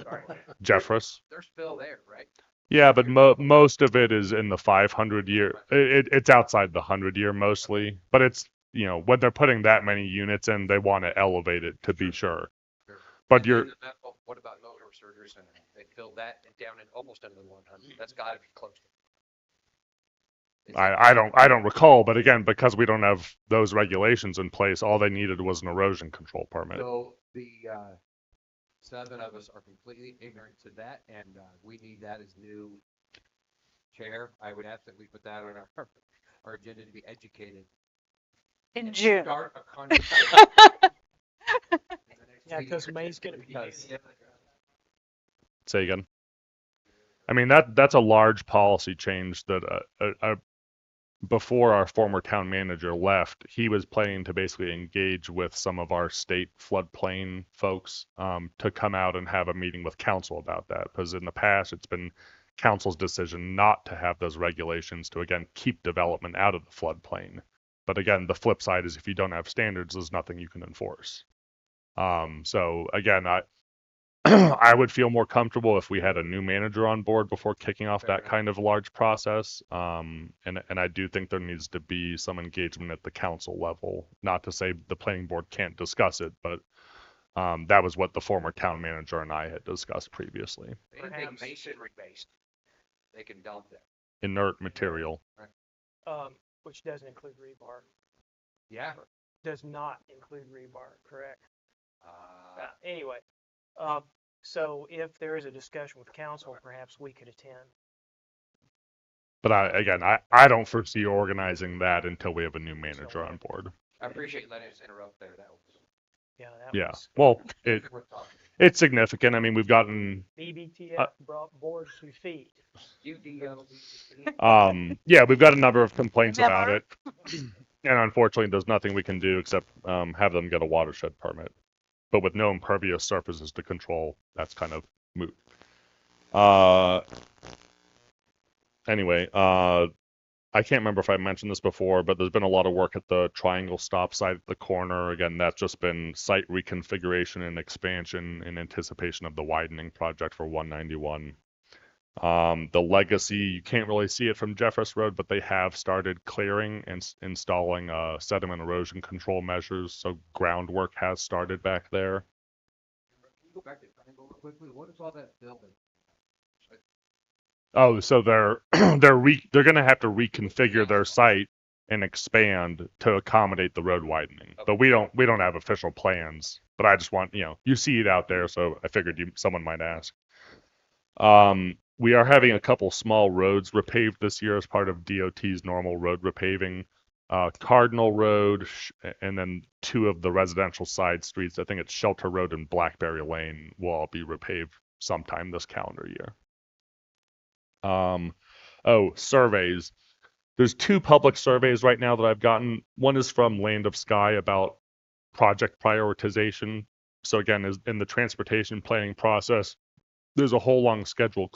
Sorry. Jeffress. There's fill there, right? Yeah, but most of it is in the 500 year. It's outside the 100 year mostly, but it's when they're putting that many units in, they want to elevate it to be sure. Sure. But And you're then what about motor surgery center? They filled that down in almost into the 100. That's got to be close. I don't recall, but again, because we don't have those regulations in place, all they needed was an erosion control permit. So the 7 of us are completely ignorant to that, and we need that as new chair. I would ask that we put that on our agenda to be educated. In and June. Start a conversation. Yeah, because May's gonna be. Say again. I mean, that's a large policy change that before our former town manager left, he was planning to basically engage with some of our state floodplain folks to come out and have a meeting with council about that. Because in the past, it's been council's decision not to have those regulations to, again, keep development out of the floodplain. But again, the flip side is if you don't have standards, there's nothing you can enforce. So again, I would feel more comfortable if we had a new manager on board before kicking off that kind of large process. And I do think there needs to be some engagement at the council level. Not to say the planning board can't discuss it, but that was what the former town manager and I had discussed previously. Anything Perhaps. masonry based, they can dump that. Inert material. Which doesn't include rebar. Yeah. Does not include rebar, correct? Uh, Anyway, so if there is a discussion with council, perhaps we could attend. But I don't foresee organizing that until we have a new manager on board. I appreciate you letting us interrupt there. That was Yeah. Was Well, worth talking. it's significant. I mean, we've gotten BBTF brought board to feet. UDO. yeah, we've got a number of complaints about Remember? it. And unfortunately, there's nothing we can do except have them get a watershed permit. But with no impervious surfaces to control, that's kind of moot. Anyway, I can't remember if I mentioned this before, but there's been a lot of work at the triangle stop site at the corner. Again, that's just been site reconfiguration and expansion in anticipation of the widening project for 191. The legacy, you can't really see it from Jeffress Road, but they have started clearing and installing sediment erosion control measures. So groundwork has started back there. Can you go back to triangle real quickly? What is all that building? Oh, so they're they're going to have to reconfigure their site and expand to accommodate the road widening. But we don't have official plans. But I just want, you see it out there, so I figured someone might ask. We are having a couple small roads repaved this year as part of DOT's normal road repaving. Cardinal Road and then two of the residential side streets, I think it's Shelter Road and Blackberry Lane, will all be repaved sometime this calendar year. Surveys. There's two public surveys right now that I've gotten. One is from Land of Sky about project prioritization. So again, is in the transportation planning process, there's a whole long schedule,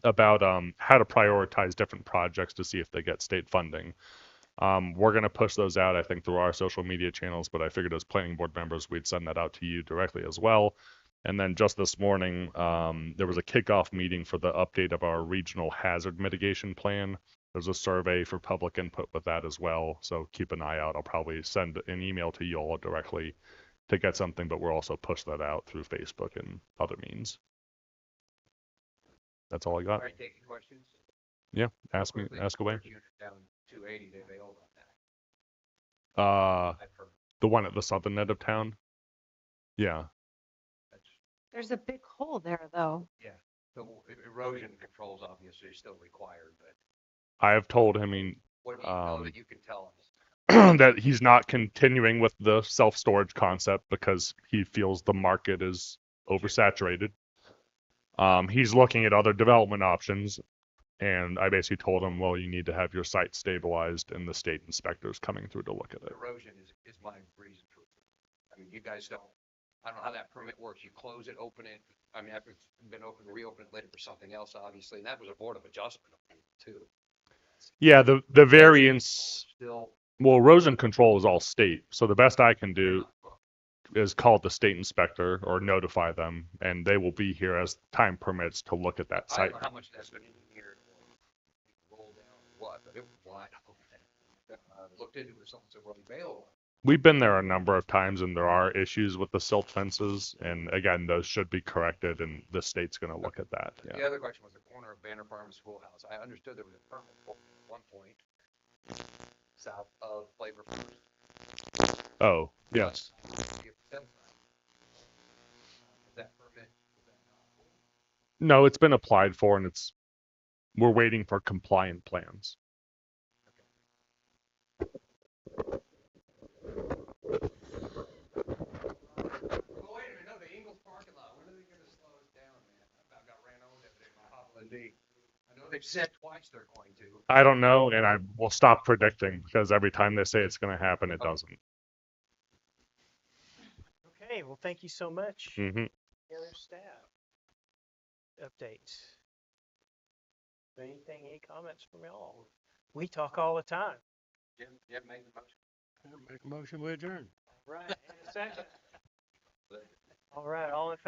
about how to prioritize different projects to see if they get state funding. We're going to push those out, I think, through our social media channels, but I figured as planning board members, we'd send that out to you directly as well. And then just this morning, there was a kickoff meeting for the update of our regional hazard mitigation plan. There's a survey for public input with that as well. So keep an eye out. I'll probably send an email to you all directly to get something, but we'll also push that out through Facebook and other means. That's all I got. All right, taking questions? Yeah, ask away. Unit down 280, they bailed on that. I've heard. The one at the southern end of town. Yeah. There's a big hole there, though. Yeah, the erosion controls obviously are still required, but I have told him, what do you know that you can tell us? that he's not continuing with the self-storage concept because he feels the market is oversaturated. He's looking at other development options, and I basically told him, well, you need to have your site stabilized and the state inspectors coming through to look at it. Erosion is my reason for it. I mean, you guys I don't know how that permit works. You close it, open it. I mean, after it's been open, reopen it later for something else, obviously. And that was a board of adjustment too. Yeah, the variance, Still. well, erosion control is all state. So the best I can do is call the state inspector or notify them, and they will be here as time permits to look at that I site. don't know how much that's been in here. Roll down what, but it was wide open. Looked into it, someone said, well, you bailed. We've been there a number of times, and there are issues with the silt fences, and again, those should be corrected, and the state's going to look at that. The Yeah. other question was the corner of Banner Farm Schoolhouse. I understood there was a permit for it at one point south of Flavor Farms. Oh, yes. That permit, No, it's been applied for, and we're waiting for compliant plans. well, wait a minute, no, the Ingles parking lot, when are they gonna slow us down, man? I about got ran over the other day by Papa D. I know they've said twice they're going to. I don't know, and I will stop predicting because every time they say it's going to happen, it doesn't. Okay, well, thank you so much. Hmm. Other staff updates. Anything, any comments from y'all? We talk all the time. Jim made the motion. Make a motion, we adjourn. Right, in a second. All right, all in favor?